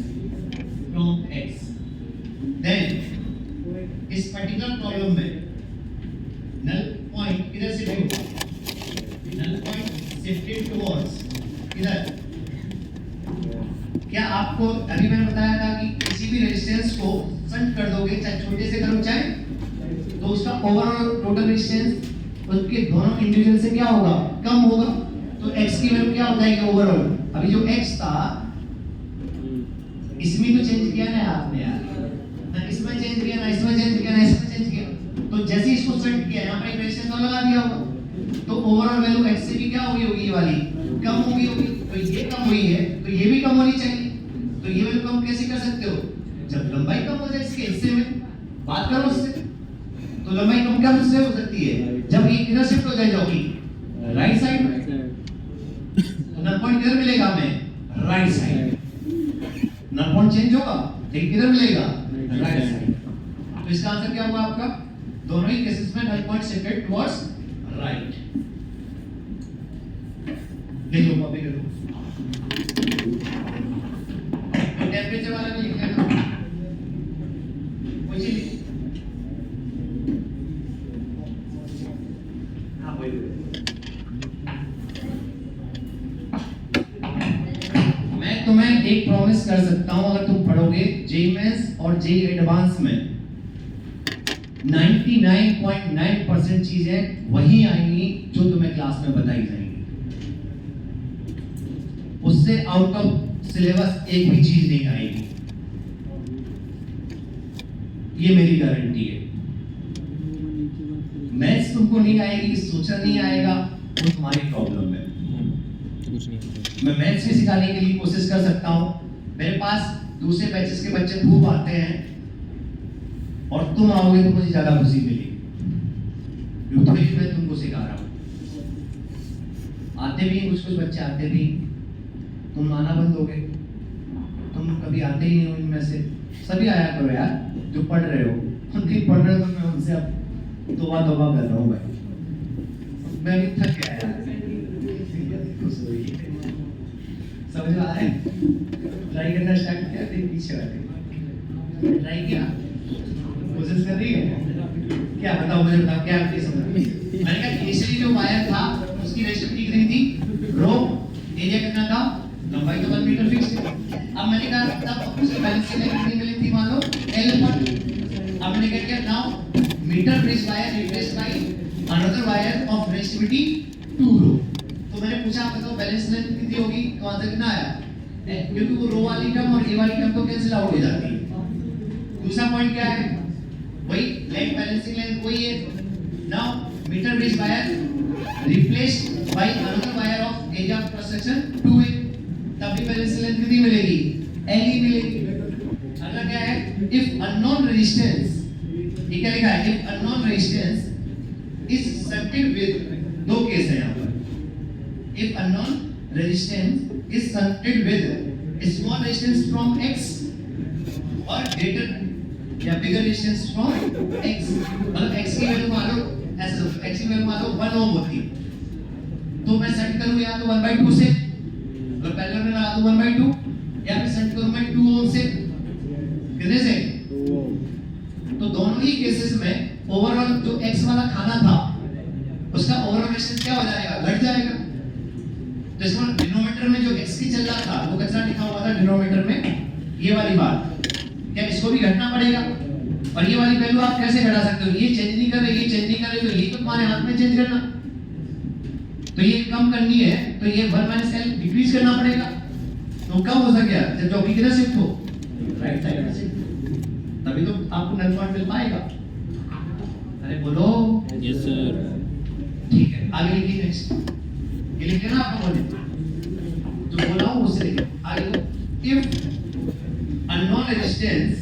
from X, then इस पर्टिकुलर प्रॉब्लम में नल पॉइंट किधर शिफ्ट होगा, नल पॉइंट शिफ्टेड टुवर्ड्स किधर। क्या आपको अभी मैंने बताया था कि किसी भी रेजिस्टेंस को शंट कर दोगे, चाहे छोटे से करो चाहे, तो उसका ओवरऑल टोटल रेजिस्टेंस उसके दोनों इंडिविजुअल से क्या होगा, कम होगा। तो x की वैल्यू क्या हो जाएगी ओवरऑल। अभी जो x था इसमें तो चेंज किया ना आपने यार, ना इसमें चेंज किया, ना इसमें चेंज किया, ना इसमें चेंज किया। तो जैसे इसको शंट किया यहाँ पर एक रेजिस्टेंस और लगा दिया होगा, तो ओवरऑल वैल्यू x से भी क्या होगी, ये वाली कम होगी। तो ये कम हुई है तो ये भी कम होनी चाहिए। तो ये वैल्यू कम कैसे कर सकते हो, जब लंबाई कम हो जाए इसके हिस्से में, बात करो उससे। तो लंबाई कम क्या उससे हो सकती है, जब ये किधर शिफ्ट हो जाए जॉकी, राइट साइड में, तो नल पॉइंट किधर मिलेगा हमें, right side. Null point change होगा लेकिन किधर मिलेगा, राइट साइड। तो इसका आंसर क्या होगा आपका, दोनों ही केसेस में null point shifted towards right. लिख लो, कॉपी कर लो। टेम्परेचर वाला भी लिख लेना, कोई चीज हाँ वही। मैं तुम्हें एक प्रॉमिस कर सकता हूं, अगर तुम पढ़ोगे जेईई मेंस और जेईई एडवांस में 99.9% चीजें वही आएंगी जो तुम्हें क्लास में बताई जाएंगी। उससे आउट ऑफ सिलेबस एक भी चीज नहीं आएगी, ये मेरी गारंटी है। मैथ्स तुमको नहीं आएगी, सोचा नहीं आएगा, वो तुम्हारी प्रॉब्लम है। कुछ नहीं मैं मैथ्स भी सिखाने के लिए कोशिश कर सकता हूँ। मेरे पास दूसरे बैचेस के बच्चे खूब आते हैं और तुम आओगे तो मुझे ज्यादा खुशी मिलेगी, क्योंकि मैं तुमको सिखा रहा हूँ। आते भी कुछ बच्चे आते भी, तुम आना बंद हो गए, तुम कभी आते ही नहीं हो इनमें से। सभी आया करो यार जो पढ़ रहे हो, हम नहीं पढ़ रहे हो तो मैं उनसे अब तौबा कर रहा हूँ भाई, मैं भी थक गया यार। समझ में आ रहा है, ट्राई करना स्टार्ट किया फिर पीछे वाले ट्राई किया, कोशिश कर रही है क्या, बताओ मुझे, बताओ क्या आपकी समझ में। मैंने कहा इनिशियली जो वायर था उसकी रेशियो कितनी थी, रो एरिया कितना था, लंबाई तो 1 मीटर फिक्स है। अब मैंने कहा तब उसकी बैलेंसिंग लाइन कितनी मिली थी, मान लो L पर। अब मैंने क्या किया, now meter bridge wire replace by another wire of reciprocity 2 rho. तो मैंने पूछा आप बताओ बैलेंस लेंथ कितनी होगी, तो आंसर कितना आया, क्योंकि वो रो वाली टर्म और ए वाली टर्म तो कैंसिल आउट हो जाती है। दूसरा पॉइंट क्या है, वही लेंथ, बैलेंसिंग लेंथ वही है। Now meter bridge wire replaced by another wire of area of cross section 2a, तब भी बैलेंसिंग लेंथ कितनी मिलेगी, L ही मिलेगी। अगला क्या है, इफ अननोन रेजिस्टेंस, ये क्या लिखा है, if unknown resistance is circuit with, दो केस है यहाँ पर, if unknown resistance is connected with a small resistance from x or greater या bigger resistance from x, मतलब x की वैल्यू मान लो ऐसे, x की वैल्यू मान लो 1 ओम होती है, तो मैं सेट करूं या तो 1/2 से, मतलब पहले मैं लगा दूं 1/2, या फिर सेट करूं मैं 2 ओम से, कितने से, तो दोनों ही केसेस में ओवरऑल जो x वाला खाना था उसका ओवरऑल रेजिस्टेंस क्या हो जाएगा, घट जाएगा। तो इसमें डिनोमिनेटर में जो x की चल रहा था वो कितना लिखा हुआ था डिनोमिनेटर में, ये वाली बात, क्या इसको भी घटना पड़ेगा। और ये वाली वैल्यू आप कैसे घटा सकते हो, ये चेंज नहीं कर रहे, ये चेंज नहीं कर रहे, तो ये तो तुम्हारे हाथ में चेंज करना। तो ये कम करनी है तो ये 1 - L डिक्रीज करना पड़ेगा। तो कब हो सकेगा, जब चौकी किधर शिफ्ट हो, राइट साइड में शिफ्ट, तभी तो आपको नल पॉइंट मिल पाएगा। अरे बोलो यस सर। ठीक है, आगे लिखिए नेक्स्ट, ये लिख लेना आपको, बोले जो बोला हूं उससे लिखो आगे। If unknown resistance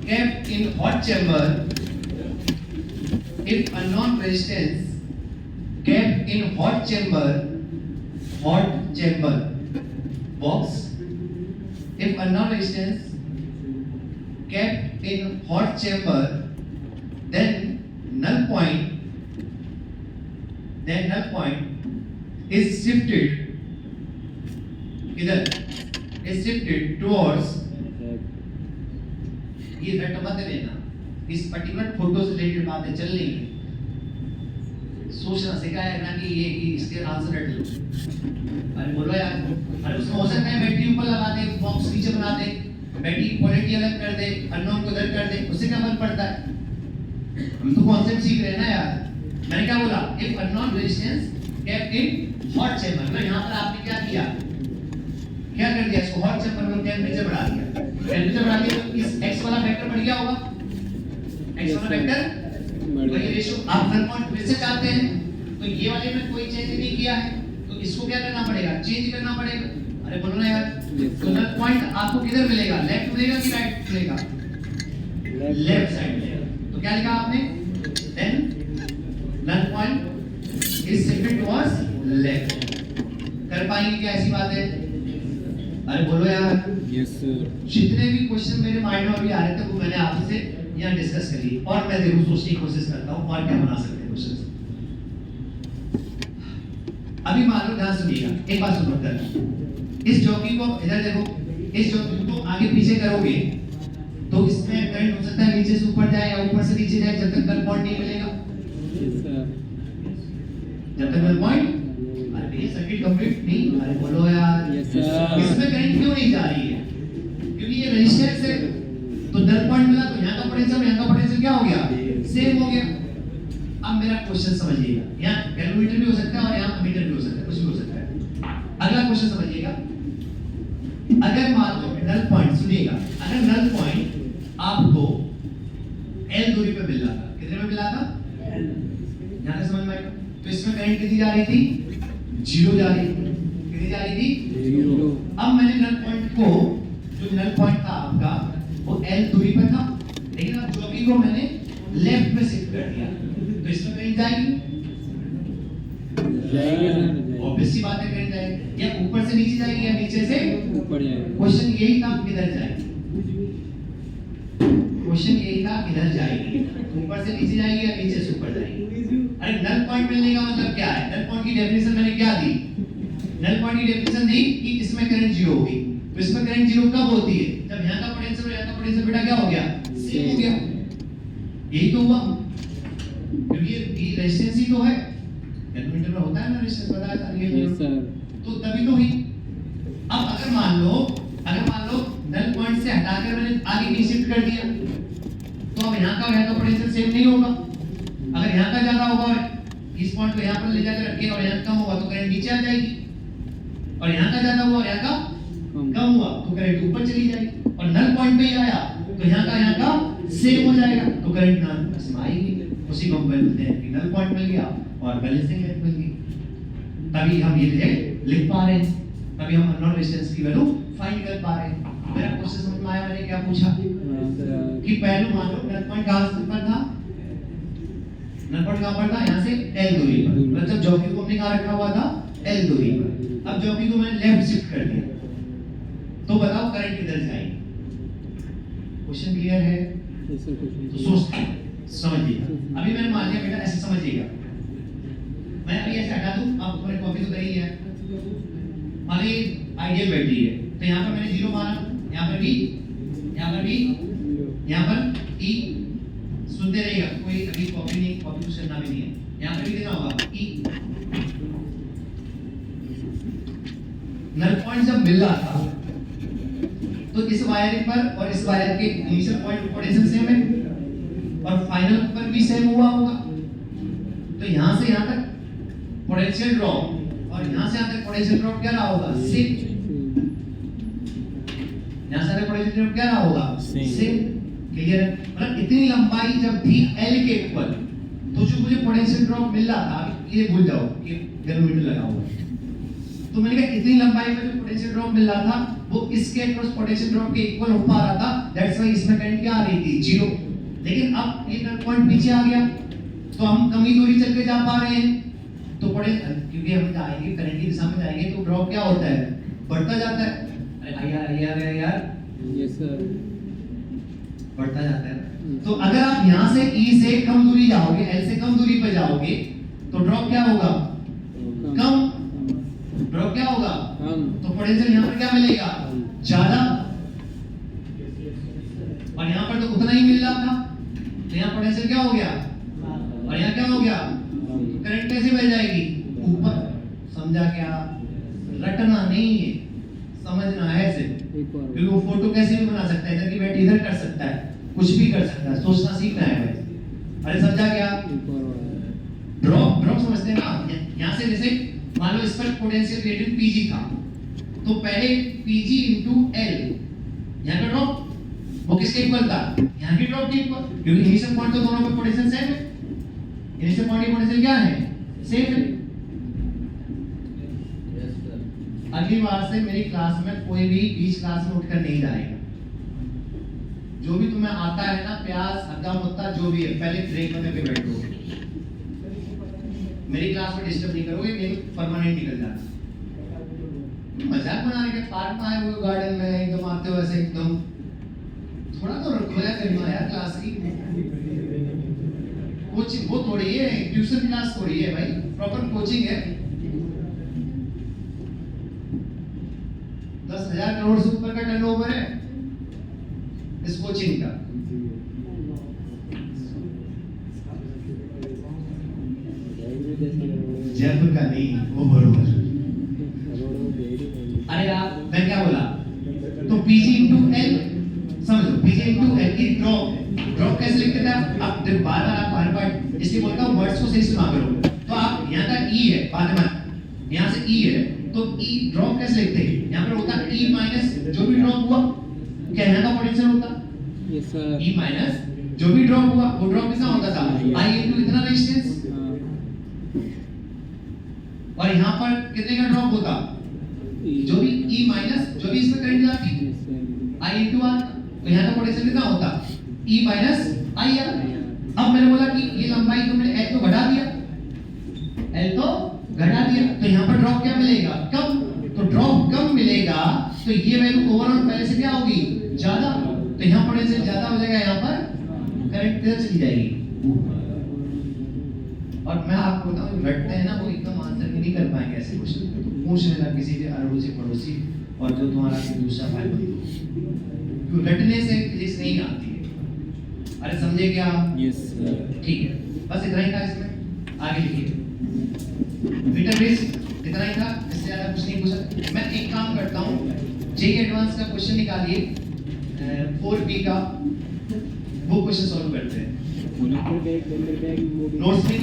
kept in hot chamber, if unknown resistance kept in hot chamber box, if unknown resistance kept in hot chamber, then null point is shifted, इधर is shifted towards, ये रट मत लेना, इस पर्टिकुलर फोटो से related बातें चल रही हैं, सोचना सिखाया है ना कि ये कि इसके आंसर रट लो। अरे बोलो यार, अरे उसमें हो सकता है बैटरी ऊपर लगा दे, बॉक्स नीचे बना दे, बैटरी क्वालिटी अलग कर दे, अननोन को इधर कर दे, उससे क्या फर्क पड़ता है? हम तो कॉन्सेप्ट सीख रहे हैं ना यार। मैंने क्या बोला? If unknown resistance kept in hot chamber, मतलब यहाँ पर आपने क्या किया, क्या कर दिया, इसको हॉट चेंबर में टेम्परेचर बढ़ा दिया। टेम्परेचर बढ़ा दिया तो इस x वाला फैक्टर बढ़ गया होगा, x वाला फैक्टर वही रेशियो आप 1.2 से चाहते हैं, तो ये वाले में कोई चेंज नहीं किया है, तो इसको क्या करना पड़ेगा, चेंज करना पड़ेगा। अरे बोलो ना यार, तो नल पॉइंट आपको किधर मिलेगा, लेफ्ट मिलेगा कि राइट मिलेगा? लेफ्ट साइड मिलेगा। तो क्या लिखा आपने, then null point is shifted towards left. कर पाएंगे क्या ऐसी बात है? अरे बोलो यार। Yes sir. जितने भी क्वेश्चन मेरे माइंड में अभी आ रहे थे वो मैंने आपसे यहाँ डिस्कस करी, और मैं देखो सोचने की कोशिश करता हूँ और क्या बना सकते हैं क्वेश्चन। अभी मान लो, ध्यान सुनिएगा, एक बात सुनो कर, इस चौकी को इधर देखो, इस चौकी को आगे पीछे करोगे तो इसमें करंट हो सकता है नीचे से ऊपर जाए या ऊपर से नीचे जाए, जब तक नल पॉइंट नहीं मिलेगा। Yes sir. जब तक नल पॉइंट, अरे ये सर्किट कंप्लीट नहीं, अरे बोलो यार। Yes sir. इसमें करंट क्यों नहीं जा रही है? क्योंकि ये रेजिस्टेंस है, तो नल पॉइंट मिला तो यहाँ का पोटेंशियल यहाँ का पोटेंशियल क्या हो गया, सेम हो गया। अब मेरा क्वेश्चन समझिएगा, यहाँ कैलोमीटर भी हो सकता है और यहाँ मीटर भी हो सकता है, कुछ भी हो सकता है। अगला क्वेश्चन समझिएगा, अगर मान लो नल पॉइंट, सुनिएगा, अगर नल पॉइंट आपको L दूरी पे मिल रहा था, कितने में मिला था, यहाँ से समझ में आएगा, तो इसमें करंट कितनी जा रही थी, 0 जा रही थी, कितनी जा रही थी, 0। अब मैंने नल पॉइंट को, जो नल पॉइंट था आपका वो L दूरी पर था, लेकिन अब चौकी को मैंने लेफ्ट में शिफ्ट कर दिया, तो इसमें करंट जाएगी, ऑब्वियस सी बात है करंट जाएगी। या ऊपर से नीचे जाएगी या नीचे से ऊपर जाएगा। क्वेश्चन यही था किधर जाएगी, क्वेश्चन यही था किधर जाएगी, ऊपर से नीचे जाएगी या नीचे से ऊपर जाएगी। अरे नल पॉइंट मिलने का मतलब क्या है, नल पॉइंट की डेफिनेशन मैंने क्या दी, नल पॉइंट की डेफिनेशन दी कि इसमें करंट 0 होगी। तो इसमें करंट 0 कब होती है, जब यहाँ का पोटेंशियल और यहाँ का पोटेंशियल बेटा क्या हो गया, सेम हो गया। यही तो हुआ, क्योंकि ये रेजिस्टेंस ही तो है, कैलकुलेटर में होता है ना रेजिस्टेंस, बताया था ये। Yes sir. तो तभी तो हुई। अब अगर मान लो नल पॉइंट से हटाकर मैंने आगे की शिफ्ट कर दिया, तो अब यहाँ का और यहाँ का पोटेंशियल सेम नहीं होगा। अगर यहाँ का ज्यादा होगा और इस पॉइंट को यहाँ पर ले जाकर रखे और यहाँ कम होगा तो करंट नीचे आ जाएगी, और यहाँ का ज्यादा हुआ और यहाँ का कम हुआ तो करंट ऊपर चली जाएगी, और नल पॉइंट पे ही आया तो यहाँ का सेम हो जाएगा, तो करंट ना इसमें आएगी। उसी को हम बोलते हैं कि नल पॉइंट मिल गया और बैलेंसिंग लेंथ मिल गई, तभी हम ये रिजल्ट लिख पा रहे हैं, तभी हम अननोन रेजिस्टेंस की वैल्यू फाइंड कर पा रहे हैं। मेरा क्वेश्चन समझ में आया, मैंने क्या पूछा कि पहले मान लो नल पॉइंट कहां पर था, नल पॉइंट कहां पर था, यहां से L दूरी पर, मतलब चौकी को हमने कहां रखा हुआ था, L दूरी पर। अब चौकी को मैंने लेफ्ट शिफ्ट कर दिया, तो बताओ करंट किधर जाएगी। क्वेश्चन क्लियर है? Yes sir. तो सोचते समझिए। अभी मैंने मान लिया बेटा, ऐसे समझिएगा, मैं अभी ऐसे हटा दूं, आप तुम्हारी कॉपी तो करी है, मान ली आइडियल बैटरी है, तो यहाँ पर मैंने 0 माना, यहाँ पर भी, यहाँ पर भी, यहाँ पर E, सुनते रहिएगा, कोई अभी कॉपी नहीं, कॉपी कुछ करना भी नहीं है, यहाँ पर भी देना होगा E। नल पॉइंट जब मिल रहा था तो इस वायर पर और इस वायर के इनिशियल पॉइंट पोटेंशियल सेम है और फाइनल पर भी सेम हुआ होगा, तो यहाँ से यहाँ तक पोटेंशियल ड्रॉप और यहाँ से यहाँ तक पोटेंशियल ड्रॉप क्या रहा होगा, सेम। यहाँ से पोटेंशियल ड्रॉप क्या रहा होगा, सेम। क्लियर है? मतलब इतनी लंबाई जब थी L के इक्वल, तो जो मुझे पोटेंशियल ड्रॉप मिल रहा था, ये भूल जाओ ये गैल्वेमीटर लगा हुआ है, तो मैंने कहा इतनी लंबाई में जो पोटेंशियल ड्रॉप मिल रहा था वो इसके अक्रॉस पोटेंशियल ड्रॉप के इक्वल हो पा रहा था, दैट्स व्हाई इसमें करंट क्या आ रही थी, 0। लेकिन अब ये नल पॉइंट पीछे आ गया तो हम कम ही दूरी चल के जा पा रहे हैं, तो क्योंकि हम जाएंगे करंट की दिशा में जाएंगे तो ड्रॉप क्या होता है, बढ़ता जाता है। अरे यार यस सर। बढ़ता जाता है। तो अगर आप यहाँ से E से कम दूरी जाओगे, L से कम दूरी पर जाओगे, तो ड्रॉप क्या होगा, कम। ड्रॉप क्या होगा, कम। तो पोटेंशियल यहाँ पर क्या मिलेगा, ज्यादा, और यहाँ पर तो उतना ही मिल रहा था, तो यहाँ पोटेंशियल क्या हो गया और यहाँ क्या हो गया, करंट कैसे बह जाएगी ऊपर। समझा क्या? रटना नहीं है, समझना है सिर्फ। एक और क्योंकि वो फोटो कैसे भी बना सकता है, इधर की बैठ इधर कर सकता है, कुछ भी कर सकता है, सोचना सीखना है भाई। अरे समझा क्या? एक और ड्रॉप ड्रॉप समझते हैं ना। यहाँ से जैसे मान लो इस पर पोटेंशियल ग्रेडियंट पीजी था, तो पहले पीजी इंटू एल, यहाँ का ड्रॉप वो किसके इक्वल था? यहाँ के ड्रॉप के इक्वल, क्योंकि इनिशियल पॉइंट तो दोनों पे पोटेंशियल सेम है। इनिशियल पॉइंट की पोटेंशियल क्या है? सेम है। अगली बार से मेरी क्लास में कोई भी बीच क्लास में उठकर नहीं जाएगा। जो भी तुम्हें आता है ना, प्याज हद्दा मुद्दा जो भी है, पहले ब्रेक में पे बैठो। मेरी क्लास में डिस्टर्ब नहीं करोगे, नहीं परमानेंट निकल जाना। मजाक बना रहे, पार्क में आए हुए गार्डन में एकदम आते हो ऐसे एकदम, थोड़ा तो रखोया करना यार क्लास की। कोचिंग वो थोड़ी है, ट्यूशन क्लास थोड़ी है भाई, प्रॉपर कोचिंग है। 10,000 करोड़ से ऊपर का टर्नओवर है इस कोचिंग का। जयपुर का नहीं, वो बरोबर। अरे आप, मैं क्या बोला? तो पीजी इंटू एल, समझो पीजी इंटू एल की ड्रॉप कैसे लिखते थे आप? अब जब बार बार आप हर बार इसलिए बोलता हूँ वर्ड्स को सही सुना करो। तो आप यहाँ का ई है, बाद में यहाँ से ई है, तो ई ड्रॉप कैसे लिखते हैं? यहाँ पर होता है ई माइनस जो भी ड्रॉप हुआ, क्या यहाँ का पोटेंशियल होता? Yes sir. ई माइनस जो भी ड्रॉप हुआ, वो ड्रॉप कितना होता था? आई इंटू इतना रेजिस्टेंस। और यहाँ पर कितने का ड्रॉप होता? जो भी ई माइनस जो भी इसमें करंट जाती आई इंटू आर, तो यहाँ का पोटेंशियल कितना होता? E minus I R. अब मैंने बोला कि ये लंबाई तुमने एल तो घटा दिया, एल तो घटा दिया, तो यहाँ पर ड्रॉप क्या मिलेगा? कम। तो ड्रॉप कम मिलेगा, तो ये वैल्यू ओवरऑल पहले से क्या होगी? ज्यादा। तो यहाँ पोटेंशियल ज्यादा हो जाएगा, यहाँ पर करंट इधर चली जाएगी। और मैं आपको बताऊं, रटते हैं ना वो एकदम आंसर नहीं कर पाएंगे ऐसे क्वेश्चन, तो पूछ लेना किसी के अड़ोसी पड़ोसी और जो तुम्हारा दूसरा भाई बंधु, क्यों रटने से फिजिक्स नहीं आती है। अरे समझे क्या? यस ठीक है, बस इतना ही था इसमें। आगे लिखिए मीटर बेस, इतना ही था, इससे ज्यादा कुछ नहीं पूछा। मैं एक काम करता हूँ, जेईई एडवांस का क्वेश्चन निकालिए 4B का, वो क्वेश्चन सॉल्व करते हैं। नोट्स भी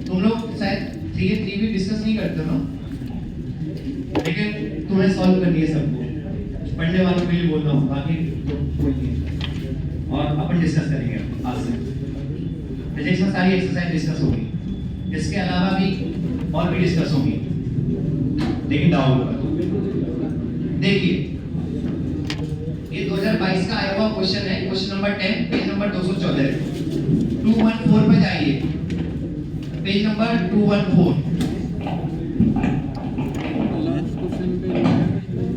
तुम लोग शायद 3A भी डिस्कस नहीं करते ना, लेकिन तुम्हें सॉल्व करनी है सबको, पढ़ने वालों के लिए बोल रहा हूँ, बाकी तो कोई नहीं। और अपन डिस्कस करेंगे आज से, फिजिक्स में सारी एक्सरसाइज डिस्कस होगी, इसके अलावा भी और भी डिस्कस होगी, लेकिन डाउट होगा। देखिए ये 2022 का आया हुआ क्वेश्चन है, क्वेश्चन नंबर 10, पेज नंबर 214, 214 पे जाइए, पेज नंबर 214। लास्ट क्वेश्चन पे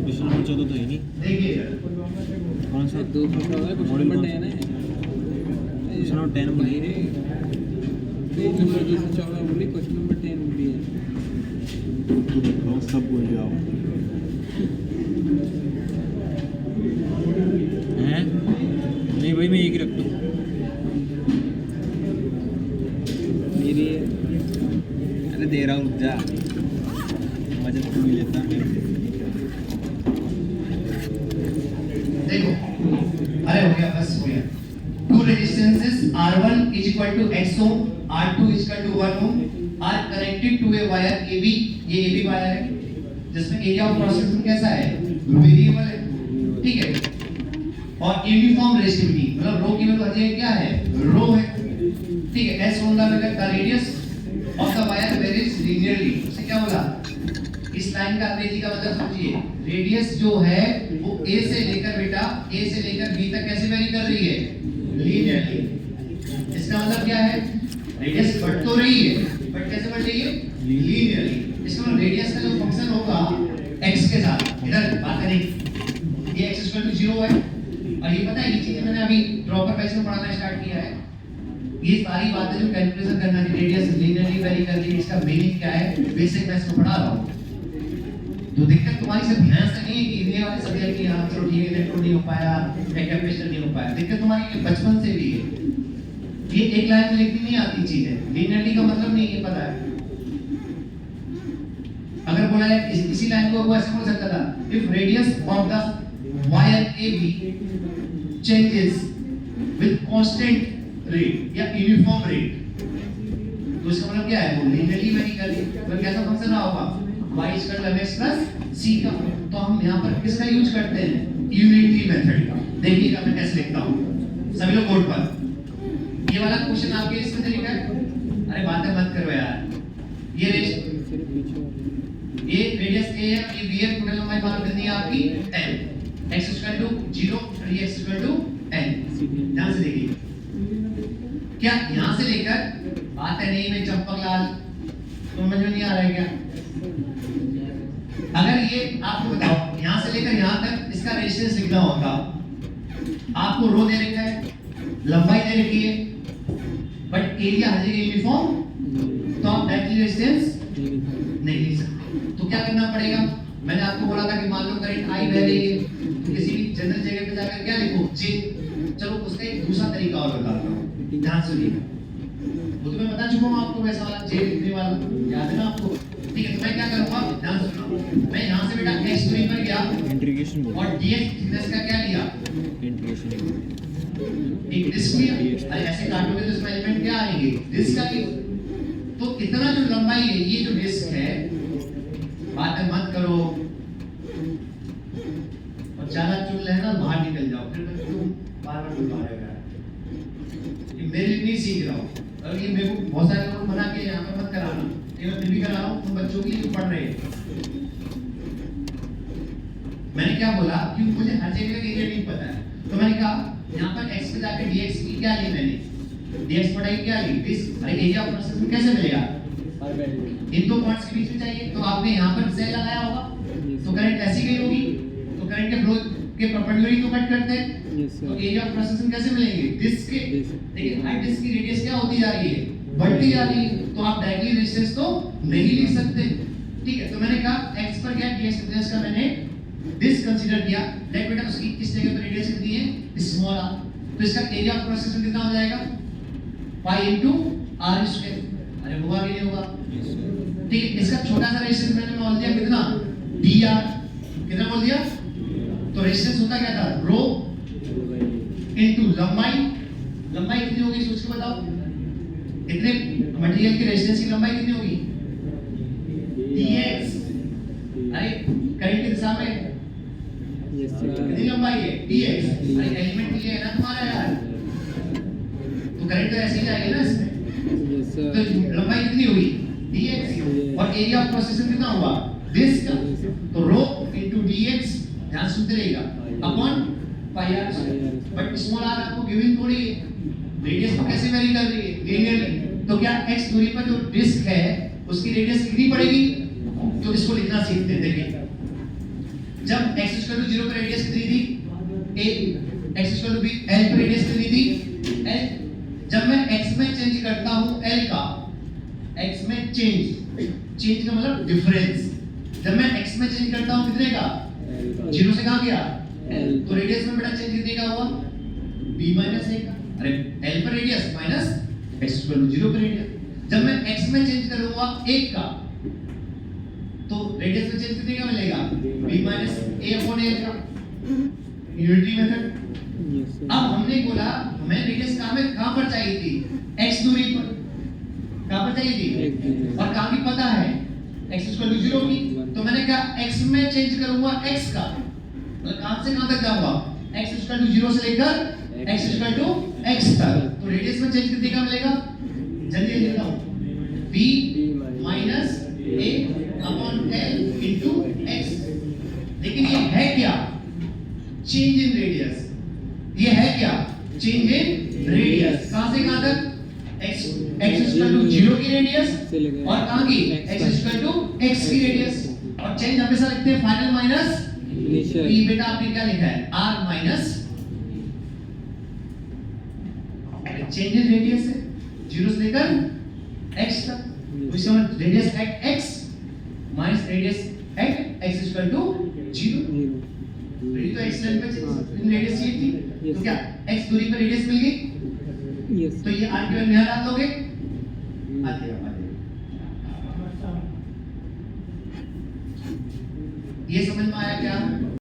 क्वेश्चन नंबर 14 तो ही नहीं। देखिए कौन सा? 2 क्वेश्चन नंबर 10 है। क्वेश्चन नंबर 10 नहीं रे, पेज नंबर 214 बोली, क्वेश्चन नंबर 10 बोली है। तो देखो सब बोल जाओ हैं? नहीं भाई मैं एक ही रखता हूँ मेरी अरे दे रहा हूँ, रुक जा, मदद तो मिल लेता है। देखो, अरे हो गया, बस हो गया। Two resistances R1 is equal to X ohm, R2 is equal to 1 ohm are connected to a wire AB, ये AB वायर है, जिसमें एरिया ऑफ क्रॉस सेक्शन कैसा है? वेरिएबल है, ठीक है। और यूनिफॉर्म रेजिस्टिविटी, मतलब रो की वैल्यू क्या है? रो है, ठीक है। S ओम the radius of the wire varies linearly, उसे क्या बोला? इस लाइन का अंग्रेजी का मतलब समझिए, रेडियस जो है वो A से लेकर बेटा A से लेकर B तक कैसे वेरी कर रही है? लीनियरली। इसका मतलब क्या है? रेडियस बढ़ तो रही है, बट कैसे बढ़ रही है? लीनियरली। इसका मतलब रेडियस का जो फंक्शन होगा x के साथ, इधर बात करेंगे, ये x 0 है। और ये पता है, ये चीजें मैंने अभी प्रॉपर बैच में पढ़ाना स्टार्ट किया है। ये सारी बातें जो कैलकुलेशन करना है, रेडियस लीनियरली वेरी कर रही है, इसका मीनिंग क्या है, बेसिक मैथ्स में पढ़ा रहा हूँ। तो दिक्कत तुम्हारी सिर्फ ध्यान से नहीं है कि ये वाले सब्जेक्ट की चलो ठीक है, इलेक्ट्रो नहीं हो पाया या कैपेसिटर नहीं हो पाया, दिक्कत तुम्हारी बचपन से भी है। ये एक लाइन में लिखनी नहीं आती चीज है, लीनियरिटी का मतलब नहीं है, पता है। अगर बोला है इसी लाइन को वो ऐसे बोल सकता था, if radius of the wire AB changes with constant rate या यूनिफॉर्म रेट, तो इसका मतलब क्या है, वो लीनियरली वेरी कर रही है। तो कैसा फंक्शन रहा होगा, y equal to mx plus c का। तो हम यहाँ पर किसका यूज करते हैं, यूनिटी मेथड का। देखिएगा मैं कैसे लिखता हूँ, सभी लोग बोर्ड पर। ये वाला क्वेश्चन आपके इसमें से लिखा है, अरे बातें मत करो यार। ये रेडियस a है, ये b है, टोटल लंबाई मालूम करनी है आपकी l, x इक्वल टू 0 और ये x इक्वल टू n। ध्यान से देखिए, क्या यहाँ से लेकर बात है नहीं में चंपक लाल, समझ में नहीं आ रहा है क्या? अगर ये आपको बताओ यहाँ से लेकर यहाँ तक इसका रेजिस्टेंस लिखना होता, आपको रो दे रखा है, लंबाई दे रखी है, बट एरिया हर जगह यूनिफॉर्म, तो आप डायरेक्टली रेजिस्टेंस नहीं लिख सकते। तो क्या करना पड़ेगा, मैंने आपको बोला था कि मान लो करंट आई बह रही है, तो किसी भी जनरल जगह पे जाकर क्या लिखो, J। चलो उसका एक दूसरा तरीका और बताता हूँ, ध्यान सुनिए। वो तो मैं बता चुका हूँ आपको, वैसा वाला J लिखने वाला याद है ना आपको? ठीक है, तो मैं क्या करूँगा, ध्यान सुनो। मैं यहाँ से बेटा x दूरी पर गया और dx थिकनेस का क्या लिया, एक डिस्क लिया। अरे ऐसे काटोगे तो इसमें एलिमेंट क्या आएंगे, डिस्क आएंगे। तो इतना जो लंबाई है, ये जो डिस्क है, बातें मत करो और ज्यादा चुन लेना, बाहर निकल जाओ, फिर मैं तुम बार-बार बुला रहे हो। ये मेरे लिए नहीं सीख रहा हूँ, और ये मेरे को बहुत सारे लोग मना के यहाँ पर मत कराना, ये मैं फिर भी करा रहा हूँ, तुम बच्चों के लिए जो पढ़ रहे हैं। मैंने क्या बोला कि मुझे हर जगह का एरिया नहीं पता है, तो मैंने कहा यहाँ पर x पे जाकर dx की क्या ली, मैंने dx बटाई क्या ली, डिस्क। अरे एरिया ऑफ क्रॉस सेक्शन कैसे मिलेगा, इन दो पॉइंट्स के बीच में चाहिए, तो आपने यहाँ पर सेल लगाया होगा, तो करंट ऐसी गई होगी, तो करंट के फ्लो के परपेंडिकुलर को कट करते हैं, तो एरिया ऑफ क्रॉस सेक्शन कैसे मिलेंगे, डिस्क के। देखिए हर डिस्क की रेडियस क्या होती जा रही है, बढ़ती जा रही है, तो आप डायरेक्टली रेजिस्टेंस तो नहीं लिख सकते। ठीक है, तो मैंने कहा x पर क्या dx थिकनेस का मैंने डिस्क कंसीडर किया, देख बेटा उसकी किस जगह पर रेडियस कितनी है, स्मॉल r, तो इसका एरिया ऑफ क्रॉस सेक्शन कितना हो जाएगा, pi into r स्क्वायर। अरे होगा कि नहीं होगा, ठीक है। इसका छोटा सा रेजिस्टेंस मैंने बोल दिया कितना, dr, कितना बोल दिया, तो रेजिस्टेंस होता क्या था, रो इनटू लंबाई। लंबाई कितनी होगी सोच के बताओ, इतने मटेरियल की रेजिस्टेंस की लंबाई कितनी होगी, dx। अरे करंट की दिशा में कितनी लंबाई है, dx। अरे एलिमेंट के लिए है ना तुम्हारा यार, तो करंट तो ऐसे ही जाएगा ना इसमें, तो लंबाई कितनी होगी, dx, और एरिया ऑफ क्रॉस सेक्शन कितना हुआ, डिस्क का, तो रो इनटू dx, ध्यान सुनते रहिएगा, upon pi r। But small r आपको गिवन थोड़ी है, रेडियस को कैसे वेरी कर रही है, लीनियरली। तो क्या x दूरी पर जो डिस्क है उसकी रेडियस कितनी पड़ेगी, तो इसको लिखना सीखते हैं। देखिए जब x इक्वल टू 0 पर रेडियस कितनी थी, a, x equal to b, l पर रेडियस कितनी थी, l। जब मैं x में चेंज करता हूं l का, x में चेंज का मतलब डिफरेंस, जब मैं x में चेंज करता हूं कितने का, 0 से कहां गया, l, तो रेडियस में बेटा चेंज कितने का हुआ, b माइनस a का। अरे l पर radius minus x equal to 0 पर रेडियस। जब मैं x में चेंज करूंगा 1 का, तो रेडियस में चेंज कितने का मिलेगा, b minus a upon l का, यूनिटी मेथड। अब हमने बोला हमें रेडियस कहां पर चाहिए थी, x दूरी पर, कहां पर चाहिए थी, और कहां की पता है, x इक्वल टू 0 की। तो मैंने कहा x में चेंज करूंगा x का, मतलब कहां से कहां तक जाऊंगा, x इक्वल टू 0 से लेकर x इक्वल टू x तक, तो रेडियस में चेंज कितने का मिलेगा, जल्दी लिखता हूं, b minus a upon l into x। लेकिन ये है क्या, चेंज इन रेडियस, ये है क्या, चेंज इन रेडियस। कहां से कहां तक, x इक्वल टू 0 की रेडियस, और कहां की, x इक्वल टू x की रेडियस। और चेंज हमेशा लिखते हैं फाइनल माइनस p। बेटा आपने क्या लिखा है, r minus, change in radius है 0 से लेकर x तक, तो इसका मतलब radius at x minus radius at x equal to 0। तो x लाइन पे रेडियस चाहिए थी, तो क्या x दूरी पर रेडियस मिल गई, Yes. तो ये आर्टिकल में डाल दोगे Hmm. आते ये समझ में आया क्या